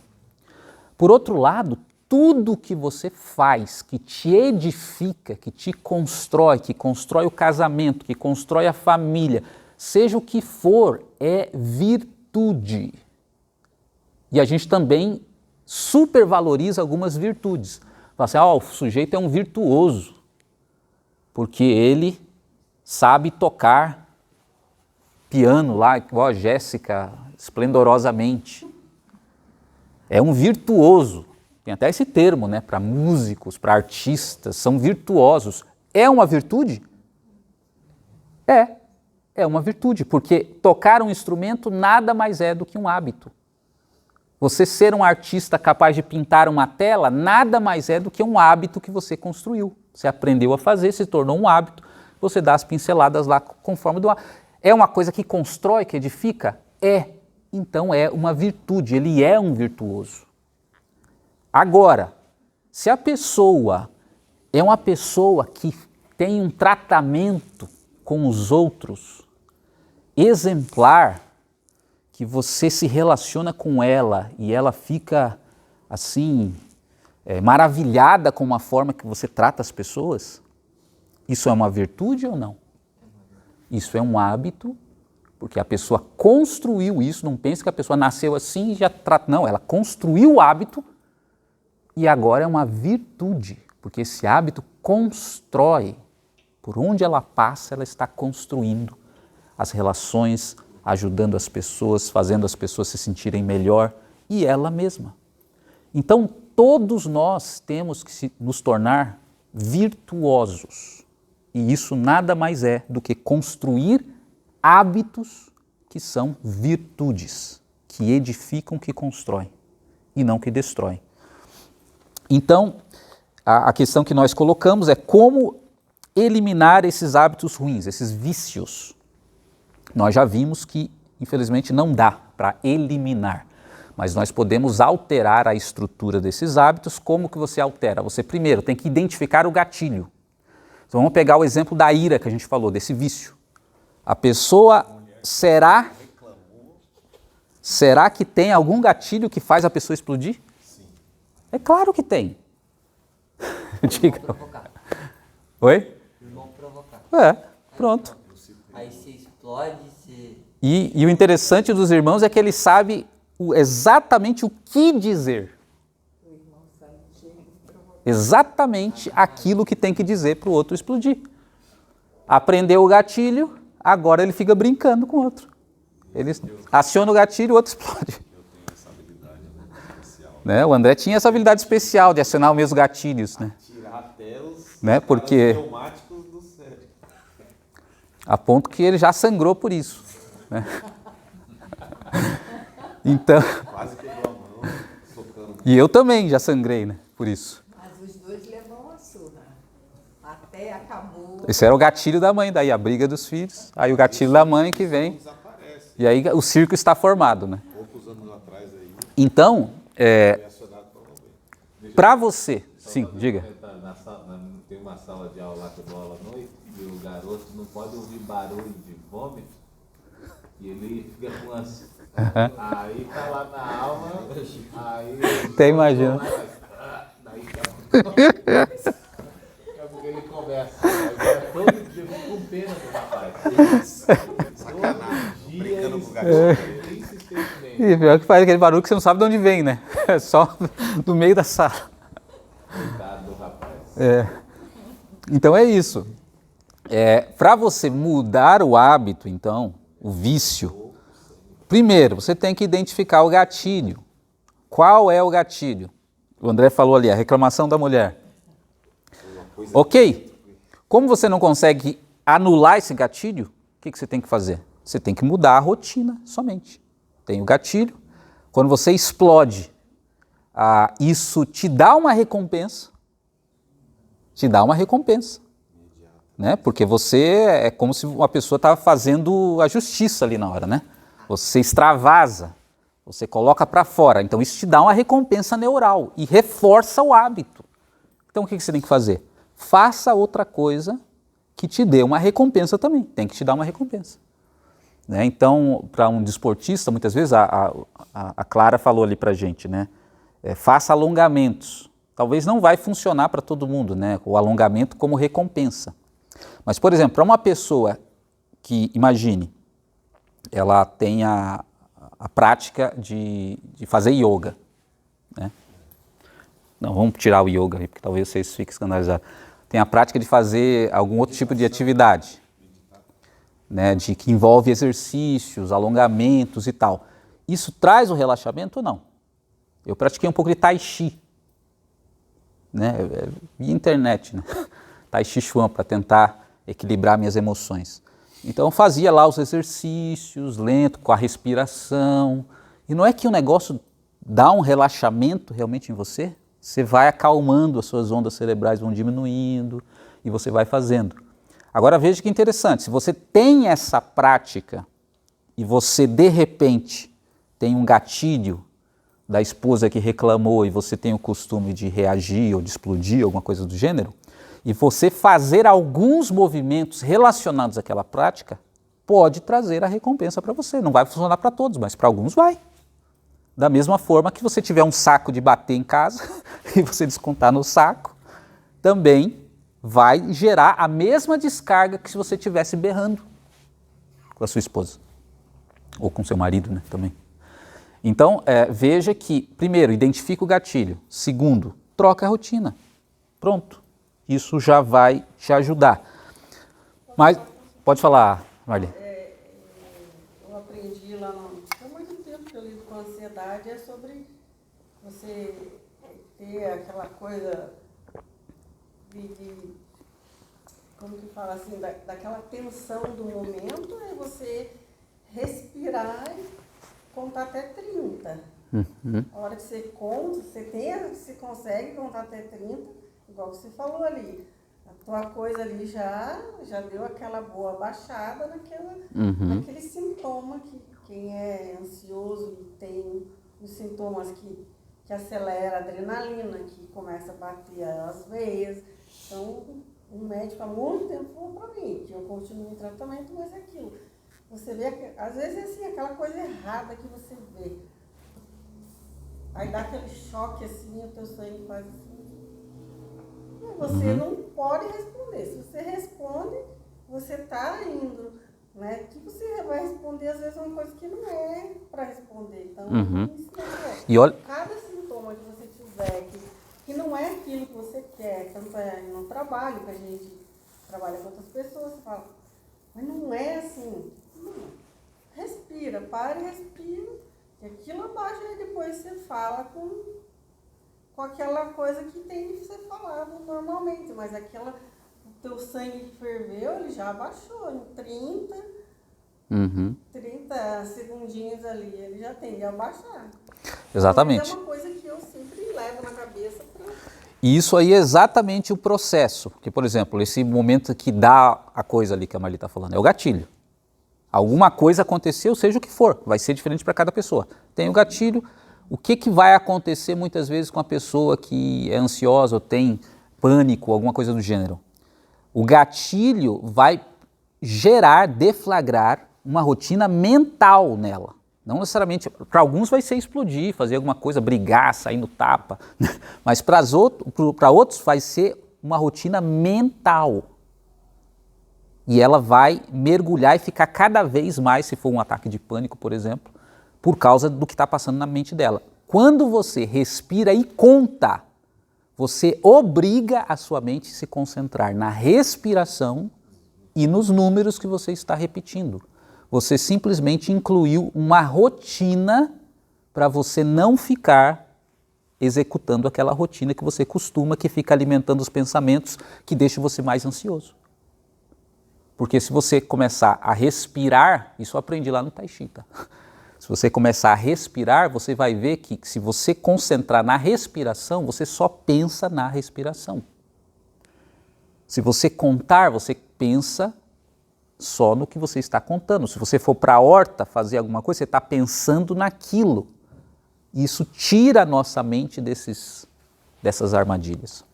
[SPEAKER 1] Por outro lado, tudo que você faz, que te edifica, que te constrói, que constrói o casamento, que constrói a família, seja o que for, é virtude. E a gente também supervaloriza algumas virtudes. Fala assim, o sujeito é um virtuoso, porque ele sabe tocar piano lá, igual a Jéssica, esplendorosamente. É um virtuoso. Tem até esse termo, né, para músicos, para artistas, são virtuosos. É uma virtude? É uma virtude, porque tocar um instrumento nada mais é do que um hábito. Você ser um artista capaz de pintar uma tela nada mais é do que um hábito que você construiu. Você aprendeu a fazer, se tornou um hábito, você dá as pinceladas lá conforme do hábito. É uma coisa que constrói, que edifica? Então é uma virtude, ele é um virtuoso. Agora, se a pessoa é uma pessoa que tem um tratamento com os outros exemplar, que você se relaciona com ela e ela fica assim, maravilhada com a forma que você trata as pessoas, isso é uma virtude ou não? Isso é um hábito, porque a pessoa construiu isso, não pense que a pessoa nasceu assim e já trata, não, ela construiu o hábito. E agora é uma virtude, porque esse hábito constrói. Por onde ela passa, ela está construindo as relações, ajudando as pessoas, fazendo as pessoas se sentirem melhor e ela mesma. Então, todos nós temos que nos tornar virtuosos. E isso nada mais é do que construir hábitos que são virtudes, que edificam, que constroem e não que destroem. Então, a questão que nós colocamos é como eliminar esses hábitos ruins, esses vícios. Nós já vimos que, infelizmente, não dá para eliminar, mas nós podemos alterar a estrutura desses hábitos. Como que você altera? Você primeiro tem que identificar o gatilho. Então vamos pegar o exemplo da ira que a gente falou, desse vício. A pessoa, será que tem algum gatilho que faz a pessoa explodir? É claro que tem. Diga. Oi?
[SPEAKER 6] Vão provocar.
[SPEAKER 1] Pronto.
[SPEAKER 6] Aí você explode, você...
[SPEAKER 1] E o interessante dos irmãos é que ele sabe exatamente o que dizer. Exatamente aquilo que tem que dizer para o outro explodir. Aprendeu o gatilho, agora ele fica brincando com o outro. Ele aciona o gatilho, o outro explode. Né? O André tinha essa habilidade especial de acionar os meus gatilhos, né?
[SPEAKER 3] Tirar até os
[SPEAKER 1] Porque
[SPEAKER 3] pneumáticos do cérebro.
[SPEAKER 1] a ponto que ele já sangrou por isso. Né? Então,
[SPEAKER 3] Quase quebrou a mão, socando.
[SPEAKER 1] e eu também já sangrei, né? Por isso.
[SPEAKER 4] Mas os dois levam uma surra. Até acabou.
[SPEAKER 1] Esse era o gatilho da mãe, daí a briga dos filhos. Aí o gatilho da mãe que vem.
[SPEAKER 3] Desaparece.
[SPEAKER 1] E aí o circo está formado, né?
[SPEAKER 7] Poucos anos atrás aí,
[SPEAKER 1] Então,
[SPEAKER 7] reacionado provavelmente.
[SPEAKER 1] para você,
[SPEAKER 3] Só
[SPEAKER 1] sim,
[SPEAKER 3] pra
[SPEAKER 1] diga.
[SPEAKER 3] comentar, tem uma sala de aula lá que eu dou aula à noite e o garoto não pode ouvir barulho de vômito e ele fica com ânsia. Aí tá lá na aula, aí...
[SPEAKER 1] Até imagino.
[SPEAKER 3] Daí daqui ele começa. Aí todo dia eu fico com pena do rapaz.
[SPEAKER 7] Sacanagem, brincando com o
[SPEAKER 3] garoto.
[SPEAKER 7] garoto.
[SPEAKER 3] Insistentemente.
[SPEAKER 1] E pior que faz aquele barulho que você não sabe de onde vem, né? É só do meio da sala.
[SPEAKER 3] Coitado do rapaz.
[SPEAKER 1] Então é isso. Para você mudar o hábito, então, o vício, primeiro você tem que identificar o gatilho. Qual é o gatilho? O André falou ali, a reclamação da mulher. Ok. Como você não consegue anular esse gatilho, o que você tem que fazer? Você tem que mudar a rotina somente. Tem o gatilho. Quando você explode, isso te dá uma recompensa. Te dá uma recompensa. Né? Porque você é como se uma pessoa estava fazendo a justiça ali na hora, né? Você extravasa, você coloca para fora. Então isso te dá uma recompensa neural e reforça o hábito. Então o que você tem que fazer? Faça outra coisa que te dê uma recompensa também. Tem que te dar uma recompensa. Né? Então, para um desportista, muitas vezes, a Clara falou ali para a gente, né? Faça alongamentos. Talvez não vai funcionar para todo mundo, né? O alongamento como recompensa. Mas, por exemplo, para uma pessoa que, imagine, ela tem a prática de fazer yoga. Né? Não, vamos tirar o yoga aí, porque talvez vocês fiquem escandalizados. Tem a prática de fazer algum outro tipo de atividade, né, que envolve exercícios, alongamentos e tal. Isso traz o relaxamento ou não? Eu pratiquei um pouco de Tai Chi, né, via internet, né, Tai Chi Chuan, para tentar equilibrar minhas emoções. Então eu fazia lá os exercícios, lento, com a respiração. E não é que o negócio dá um relaxamento realmente em você? Você vai acalmando, as suas ondas cerebrais vão diminuindo e você vai fazendo. Agora veja que interessante, se você tem essa prática e você de repente tem um gatilho da esposa que reclamou e você tem o costume de reagir ou de explodir, alguma coisa do gênero, e você fazer alguns movimentos relacionados àquela prática, pode trazer a recompensa para você. Não vai funcionar para todos, mas para alguns vai. Da mesma forma que você tiver um saco de bater em casa e você descontar no saco, também vai gerar a mesma descarga que se você estivesse berrando com a sua esposa. Ou com seu marido, né, também. Então, veja que, primeiro, identifica o gatilho. Segundo, troca a rotina. Pronto. Isso já vai te ajudar. Mas, pode falar, Marli.
[SPEAKER 8] Eu aprendi lá há muito tempo que eu lido com ansiedade, é sobre você ter aquela coisa de como que fala assim, daquela tensão do momento, é você respirar e contar até 30.
[SPEAKER 1] Uhum.
[SPEAKER 8] A hora que você conta, você consegue contar até 30, igual você falou ali. A tua coisa ali já deu aquela boa baixada naquele sintoma que quem é ansioso tem os sintomas que acelera a adrenalina, que começa a bater as veias. Então, um médico há muito tempo falou para mim que eu continuo em tratamento, mas é aquilo. Você vê, às vezes é assim, aquela coisa errada que você vê. Aí dá aquele choque assim, o teu sangue faz assim. E você não pode responder. Se você responde, você está indo. Né? Que você vai responder, às vezes, uma coisa que não é para responder. Então, isso
[SPEAKER 1] E olha...
[SPEAKER 8] cada sintoma que você tiver, que não é aquilo que você quer, tanto é no trabalho, que a gente trabalha com outras pessoas, você fala, mas não é assim. Não. Respira, para e respira, e aquilo abaixo, e depois você fala com aquela coisa que tem que ser falado normalmente, mas aquela... O teu sangue que ferveu, ele já abaixou em 30 segundinhos ali, ele já tende a abaixar.
[SPEAKER 1] Exatamente.
[SPEAKER 8] Então, é uma coisa que eu sempre levo na cabeça.
[SPEAKER 1] E isso aí é exatamente o processo. Porque, por exemplo, esse momento que dá a coisa ali que a Marli está falando, é o gatilho. Alguma coisa aconteceu, seja o que for, vai ser diferente para cada pessoa. Tem o gatilho. O que vai acontecer muitas vezes com a pessoa que é ansiosa ou tem pânico, alguma coisa do gênero? O gatilho vai gerar, deflagrar uma rotina mental nela. Não necessariamente, para alguns vai ser explodir, fazer alguma coisa, brigar, sair no tapa, mas para outros vai ser uma rotina mental. E ela vai mergulhar e ficar cada vez mais, se for um ataque de pânico, por exemplo, por causa do que está passando na mente dela. Quando você respira e conta, você obriga a sua mente a se concentrar na respiração e nos números que você está repetindo. Você simplesmente incluiu uma rotina para você não ficar executando aquela rotina que você costuma, que fica alimentando os pensamentos, que deixa você mais ansioso. Porque se você começar a respirar, isso eu aprendi lá no Tai Chi, tá? Se você começar a respirar, você vai ver que se você concentrar na respiração, você só pensa na respiração. Se você contar, você pensa só no que você está contando. Se você for para a horta fazer alguma coisa, você está pensando naquilo. Isso tira a nossa mente dessas armadilhas.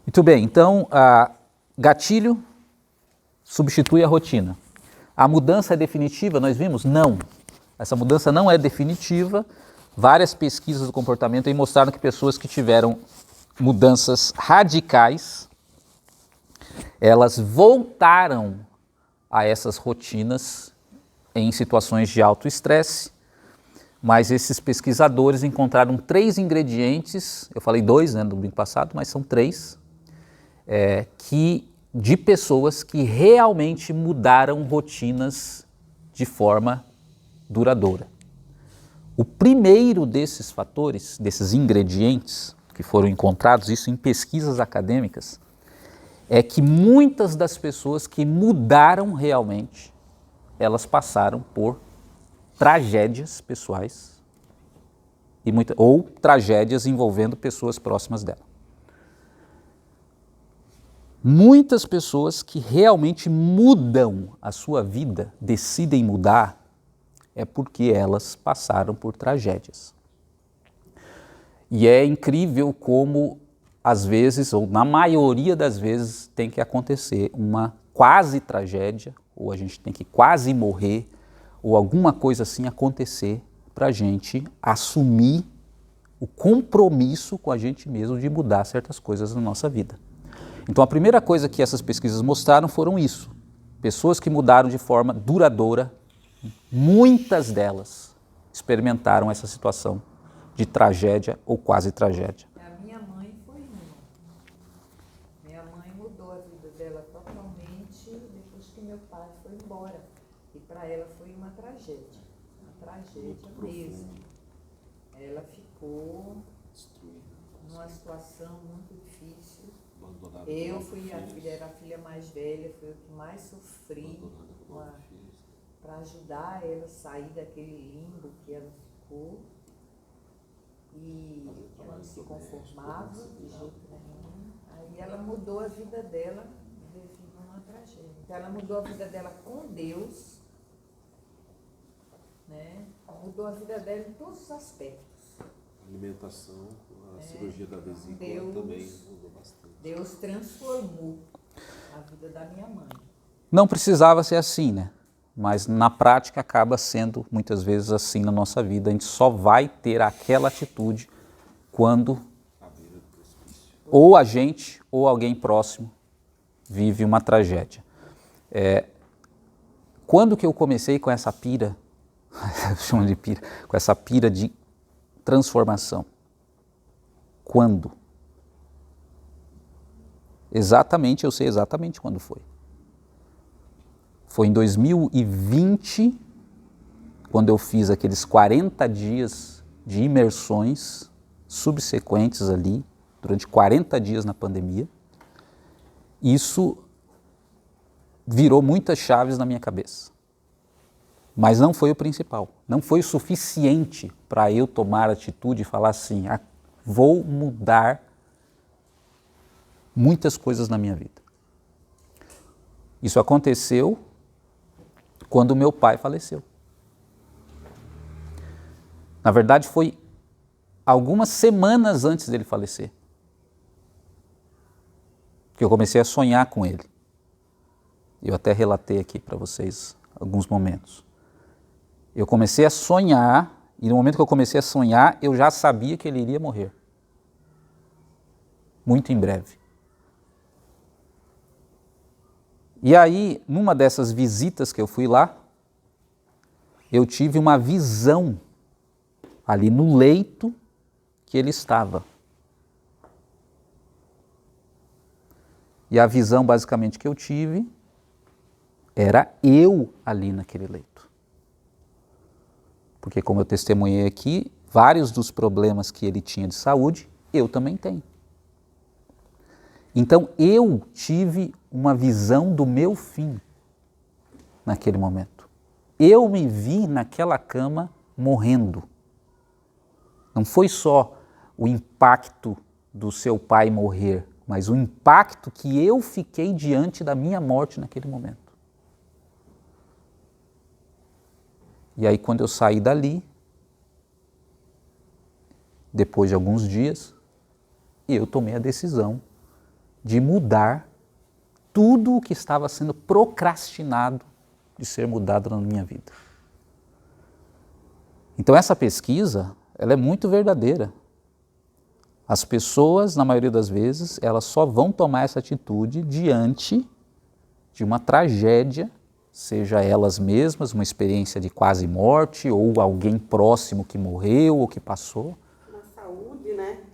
[SPEAKER 1] Muito bem, então, gatilho substitui a rotina. A mudança é definitiva, nós vimos? Não. Essa mudança não é definitiva. Várias pesquisas do comportamento aí mostraram que pessoas que tiveram mudanças radicais, elas voltaram a essas rotinas em situações de alto estresse, mas esses pesquisadores encontraram 3 ingredientes, eu falei 2, no domingo passado, mas são 3, de pessoas que realmente mudaram rotinas de forma duradoura. O primeiro desses fatores, desses ingredientes que foram encontrados, isso em pesquisas acadêmicas, é que muitas das pessoas que mudaram realmente, elas passaram por tragédias pessoais ou tragédias envolvendo pessoas próximas dela. Muitas pessoas que realmente mudam a sua vida, decidem mudar, é porque elas passaram por tragédias. E é incrível como, às vezes, ou na maioria das vezes, tem que acontecer uma quase tragédia, ou a gente tem que quase morrer, ou alguma coisa assim acontecer para a gente assumir o compromisso com a gente mesmo de mudar certas coisas na nossa vida. Então a primeira coisa que essas pesquisas mostraram foram isso. Pessoas que mudaram de forma duradoura, muitas delas experimentaram essa situação de tragédia ou quase tragédia.
[SPEAKER 4] A minha mãe foi uma. Minha mãe mudou a vida dela totalmente depois que meu pai foi embora. E para ela foi uma tragédia mesmo. Ela ficou numa situação muito difícil. Eu fui era a filha mais velha, foi o que mais sofri para ajudar ela a sair daquele limbo que ela ficou. E ela não se conformava de jeito nenhum. Aí ela mudou a vida dela devido a uma tragédia. Então ela mudou a vida dela com Deus, né? Mudou a vida dela em todos os aspectos.
[SPEAKER 7] Alimentação, a cirurgia da vesícula também mudou bastante.
[SPEAKER 4] Deus transformou a vida da minha mãe.
[SPEAKER 1] Não precisava ser assim, né? Mas na prática acaba sendo muitas vezes assim na nossa vida. A gente só vai ter aquela atitude quando ou a gente ou alguém próximo vive uma tragédia. Quando que eu comecei com essa pira, chamo de pira, com essa pira de transformação? Quando? Exatamente, eu sei exatamente quando foi. Foi em 2020, quando eu fiz aqueles 40 dias de imersões subsequentes ali, durante 40 dias na pandemia. Isso virou muitas chaves na minha cabeça. Mas não foi o principal, não foi o suficiente para eu tomar atitude e falar assim, vou mudar muitas coisas na minha vida. Isso aconteceu quando meu pai faleceu. Na verdade, foi algumas semanas antes dele falecer que eu comecei a sonhar com ele. Eu até relatei aqui para vocês alguns momentos. Eu comecei a sonhar, e no momento que eu comecei a sonhar, eu já sabia que ele iria morrer. Muito em breve. E aí, numa dessas visitas que eu fui lá, eu tive uma visão ali no leito que ele estava. E a visão basicamente que eu tive era eu ali naquele leito. Porque como eu testemunhei aqui, vários dos problemas que ele tinha de saúde, eu também tenho. Então eu tive uma visão do meu fim naquele momento. Eu me vi naquela cama morrendo. Não foi só o impacto do seu pai morrer, mas o impacto que eu fiquei diante da minha morte naquele momento. E aí quando eu saí dali, depois de alguns dias, eu tomei a decisão de mudar tudo o que estava sendo procrastinado de ser mudado na minha vida. Então essa pesquisa, ela é muito verdadeira. As pessoas, na maioria das vezes, elas só vão tomar essa atitude diante de uma tragédia, seja elas mesmas, uma experiência de quase morte, ou alguém próximo que morreu ou que passou.
[SPEAKER 8] Na saúde, né?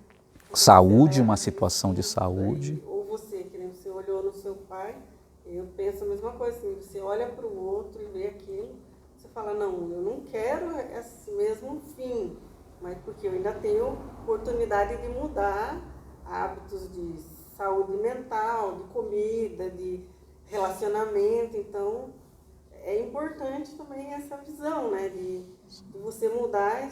[SPEAKER 1] Saúde, uma situação de saúde.
[SPEAKER 8] Ou você, que nem você olhou no seu pai, eu penso a mesma coisa, assim, você olha para o outro e vê aquilo, você fala, não, eu não quero esse mesmo fim, mas porque eu ainda tenho oportunidade de mudar hábitos de saúde mental, de comida, de relacionamento, então é importante também essa visão, né, de você mudar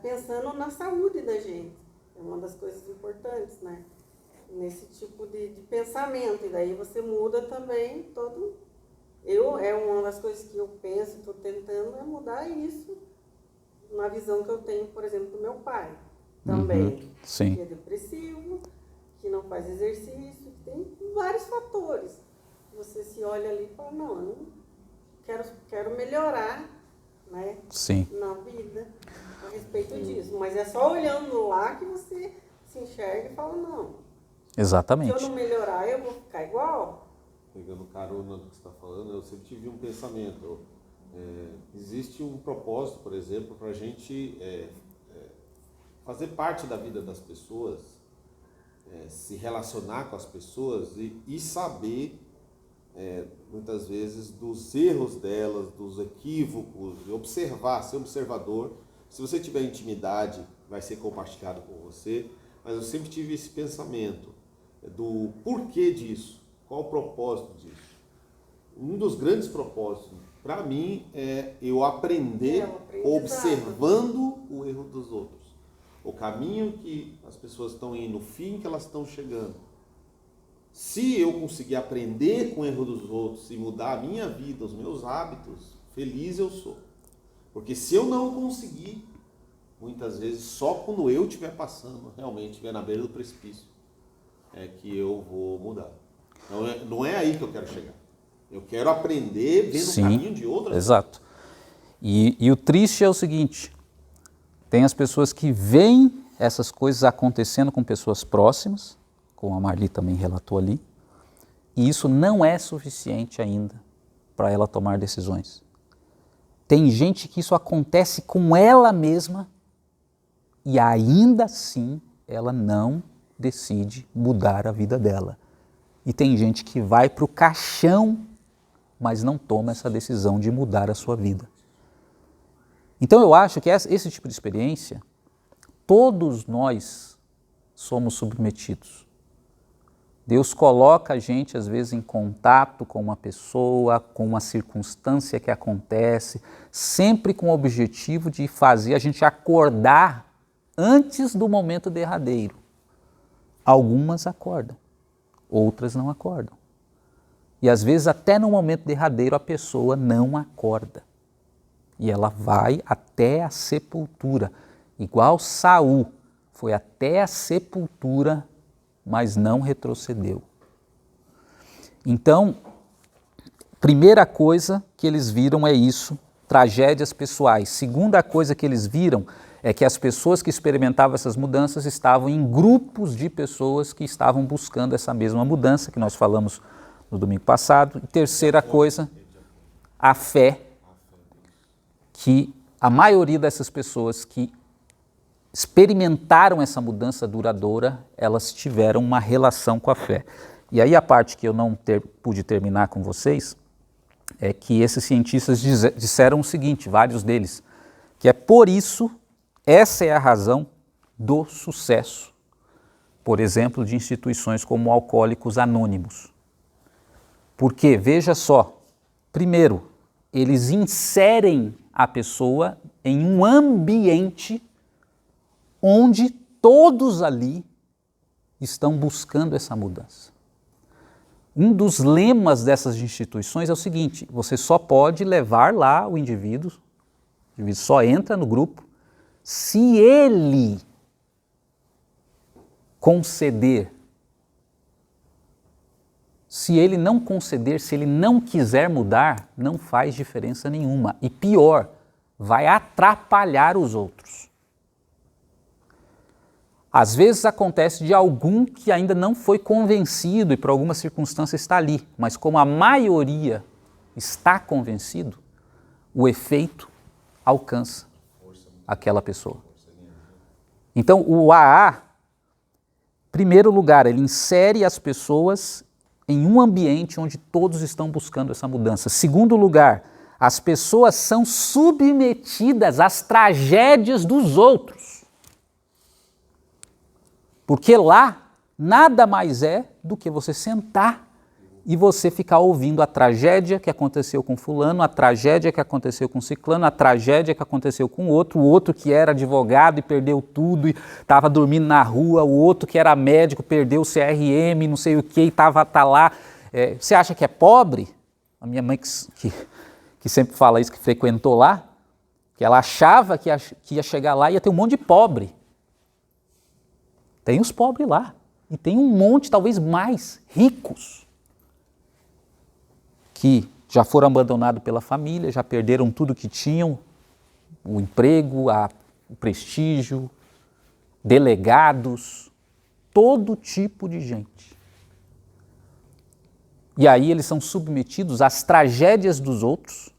[SPEAKER 8] pensando na saúde da gente, é uma das coisas importantes, né, nesse tipo de pensamento, e daí você muda também todo, é uma das coisas que eu penso, estou tentando é mudar isso, na visão que eu tenho, por exemplo, do meu pai, também,
[SPEAKER 1] Sim.
[SPEAKER 8] que é depressivo, que não faz exercício, que tem vários fatores. Você se olha ali e fala, não, eu não quero melhorar, né,
[SPEAKER 1] Sim.
[SPEAKER 8] na vida a respeito disso. Mas é só olhando lá que você se enxerga e fala, não,
[SPEAKER 1] Exatamente.
[SPEAKER 8] se eu não melhorar, eu vou ficar igual.
[SPEAKER 7] Pegando carona do que você está falando, eu sempre tive um pensamento. Existe um propósito, por exemplo, para a gente fazer parte da vida das pessoas, se relacionar com as pessoas e saber, muitas vezes, dos erros delas, dos equívocos, observar, ser observador. Se você tiver intimidade, vai ser compartilhado com você, mas eu sempre tive esse pensamento do porquê disso, qual o propósito disso. Um dos grandes propósitos, para mim, é eu aprender observando o erro dos outros. O caminho que as pessoas estão indo, o fim que elas estão chegando. Se eu conseguir aprender com o erro dos outros e mudar a minha vida, os meus hábitos, feliz eu sou. Porque se eu não conseguir, muitas vezes, só quando eu estiver passando, realmente estiver na beira do precipício, é que eu vou mudar. Não é aí que eu quero chegar. Eu quero aprender vendo o caminho de outras.
[SPEAKER 1] Exato. E o triste é o seguinte, tem as pessoas que veem essas coisas acontecendo com pessoas próximas, como a Marli também relatou ali, e isso não é suficiente ainda para ela tomar decisões. Tem gente que isso acontece com ela mesma e ainda assim ela não decide mudar a vida dela. E tem gente que vai para o caixão, mas não toma essa decisão de mudar a sua vida. Então eu acho que esse tipo de experiência, todos nós somos submetidos. Deus coloca a gente, às vezes, em contato com uma pessoa, com uma circunstância que acontece, sempre com o objetivo de fazer a gente acordar antes do momento derradeiro. Algumas acordam, outras não acordam. E às vezes até no momento derradeiro a pessoa não acorda. E ela vai até a sepultura. Igual Saul, foi até a sepultura, mas não retrocedeu. Então, primeira coisa que eles viram é isso, tragédias pessoais. Segunda coisa que eles viram é que as pessoas que experimentavam essas mudanças estavam em grupos de pessoas que estavam buscando essa mesma mudança, que nós falamos no domingo passado. E terceira coisa, a fé, que a maioria dessas pessoas que experimentaram essa mudança duradoura, elas tiveram uma relação com a fé. E aí a parte que eu não pude terminar com vocês é que esses cientistas disseram o seguinte, vários deles, que é por isso, essa é a razão do sucesso, por exemplo, de instituições como Alcoólicos Anônimos. Porque, veja só, primeiro, eles inserem a pessoa em um ambiente onde todos ali estão buscando essa mudança. Um dos lemas dessas instituições é o seguinte, você só pode levar lá o indivíduo só entra no grupo se ele conceder. Se ele não conceder, se ele não quiser mudar, não faz diferença nenhuma. E pior, vai atrapalhar os outros. Às vezes acontece de algum que ainda não foi convencido e por alguma circunstância está ali, mas como a maioria está convencido, o efeito alcança aquela pessoa. Então o AA, em primeiro lugar, ele insere as pessoas em um ambiente onde todos estão buscando essa mudança. Segundo lugar, as pessoas são submetidas às tragédias dos outros. Porque lá nada mais é do que você sentar e você ficar ouvindo a tragédia que aconteceu com fulano, a tragédia que aconteceu com ciclano, a tragédia que aconteceu com o outro que era advogado e perdeu tudo e estava dormindo na rua, o outro que era médico, perdeu o CRM, não sei o que, e tá lá. Você acha que é pobre? A minha mãe que sempre fala isso, que frequentou lá, que ela achava que ia chegar lá e ia ter um monte de pobre. Tem os pobres lá, e tem um monte, talvez mais, ricos, que já foram abandonados pela família, já perderam tudo que tinham, o emprego, o prestígio, delegados, todo tipo de gente. E aí eles são submetidos às tragédias dos outros,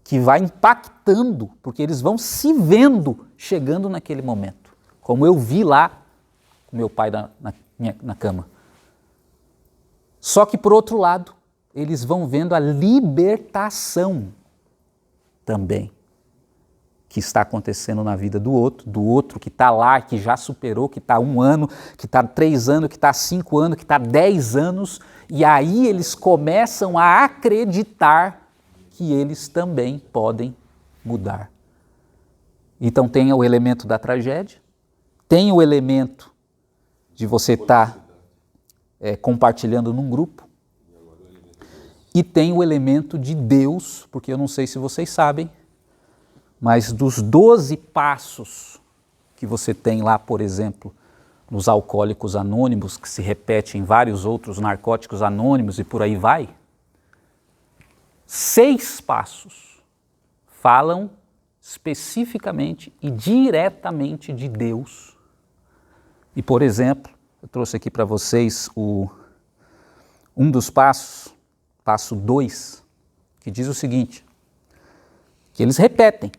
[SPEAKER 1] que vai impactando, porque eles vão se chegando naquele momento, como eu vi lá, com meu pai na cama. Só que, por outro lado, eles vão vendo a libertação também que está acontecendo na vida do outro que está lá, que já superou, que está 1 ano, que está 3 anos, que está 5 anos, que está 10 anos, e aí eles começam a acreditar que eles também podem mudar. Então tem o elemento da tragédia, tem o elemento de você estar compartilhando num grupo, e tem o elemento de Deus, porque eu não sei se vocês sabem, mas dos 12 passos que você tem lá, por exemplo, nos Alcoólicos Anônimos, que se repete em vários outros narcóticos anônimos e por aí vai, 6 passos falam especificamente e diretamente de Deus. E, por exemplo, eu trouxe aqui para vocês um dos passos, passo 2, que diz o seguinte, que eles repetem,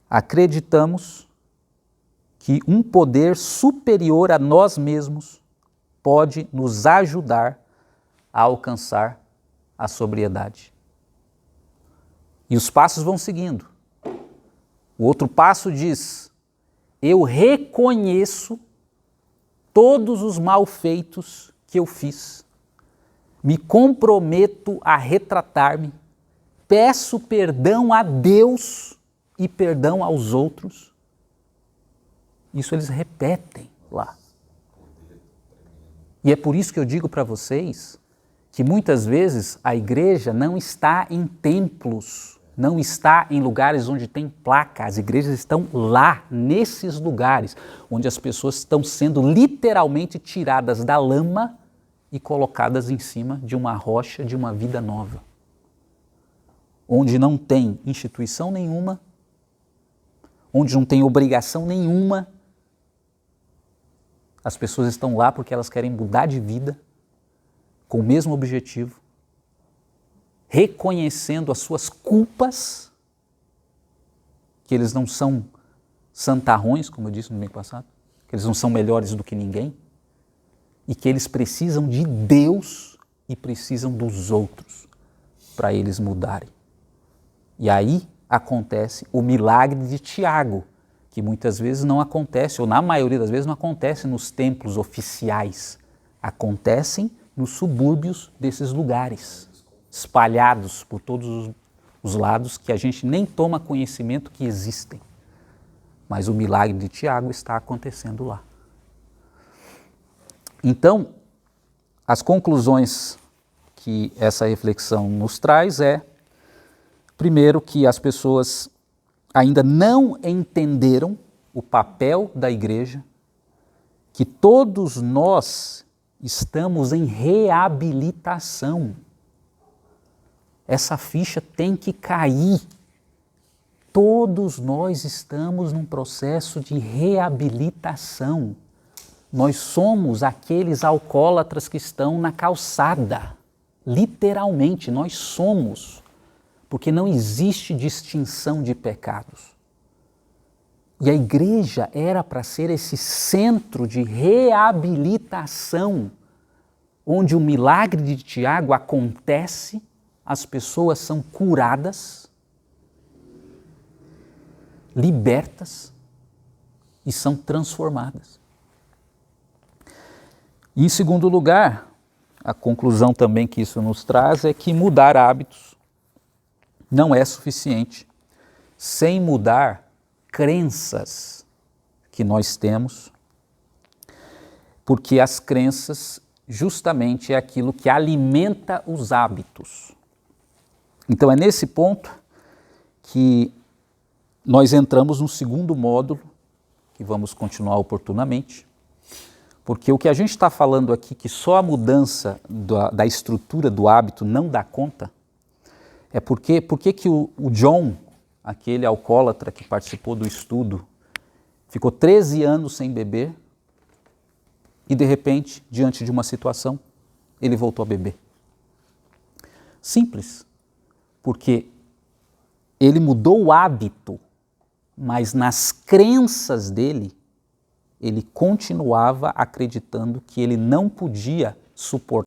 [SPEAKER 1] acreditamos que um poder superior a nós mesmos pode nos ajudar a alcançar a sobriedade. E os passos vão seguindo. O outro passo diz, eu reconheço todos os malfeitos que eu fiz, me comprometo a retratar-me, peço perdão a Deus e perdão aos outros. Isso eles repetem lá. E é por isso que eu digo para vocês que muitas vezes a igreja não está em templos, não está em lugares onde tem placa. As igrejas estão lá, nesses lugares, onde as pessoas estão sendo literalmente tiradas da lama e colocadas em cima de uma rocha de uma vida nova. Onde não tem instituição nenhuma, onde não tem obrigação nenhuma. As pessoas estão lá porque elas querem mudar de vida, com o mesmo objetivo, reconhecendo as suas culpas, que eles não são santarrões, como eu disse no domingo passado, que eles não são melhores do que ninguém, e que eles precisam de Deus e precisam dos outros para eles mudarem. E aí acontece o milagre de Tiago, que muitas vezes não acontece, ou na maioria das vezes não acontece nos templos oficiais, acontecem nos subúrbios desses lugares, espalhados por todos os lados, que a gente nem toma conhecimento que existem. Mas o milagre de Tiago está acontecendo lá. Então, as conclusões que essa reflexão nos traz é, primeiro, que as pessoas ainda não entenderam o papel da igreja, que todos nós estamos em reabilitação. Essa ficha tem que cair. Todos nós estamos num processo de reabilitação. Nós somos aqueles alcoólatras que estão na calçada. Literalmente, nós somos. Porque não existe distinção de pecados. E a igreja era para ser esse centro de reabilitação, onde o milagre de Tiago acontece, as pessoas são curadas, libertas e são transformadas. E, em segundo lugar, a conclusão também que isso nos traz é que mudar hábitos não é suficiente sem mudar crenças que nós temos, porque as crenças justamente é aquilo que alimenta os hábitos. Então é nesse ponto que nós entramos no segundo módulo, que vamos continuar oportunamente, porque o que a gente está falando aqui, que só a mudança da estrutura do hábito não dá conta, é porque o John, aquele alcoólatra que participou do estudo, ficou 13 anos sem beber e, de repente, diante de uma situação, ele voltou a beber. Simples, porque ele mudou o hábito, mas nas crenças dele, ele continuava acreditando que ele não podia suportar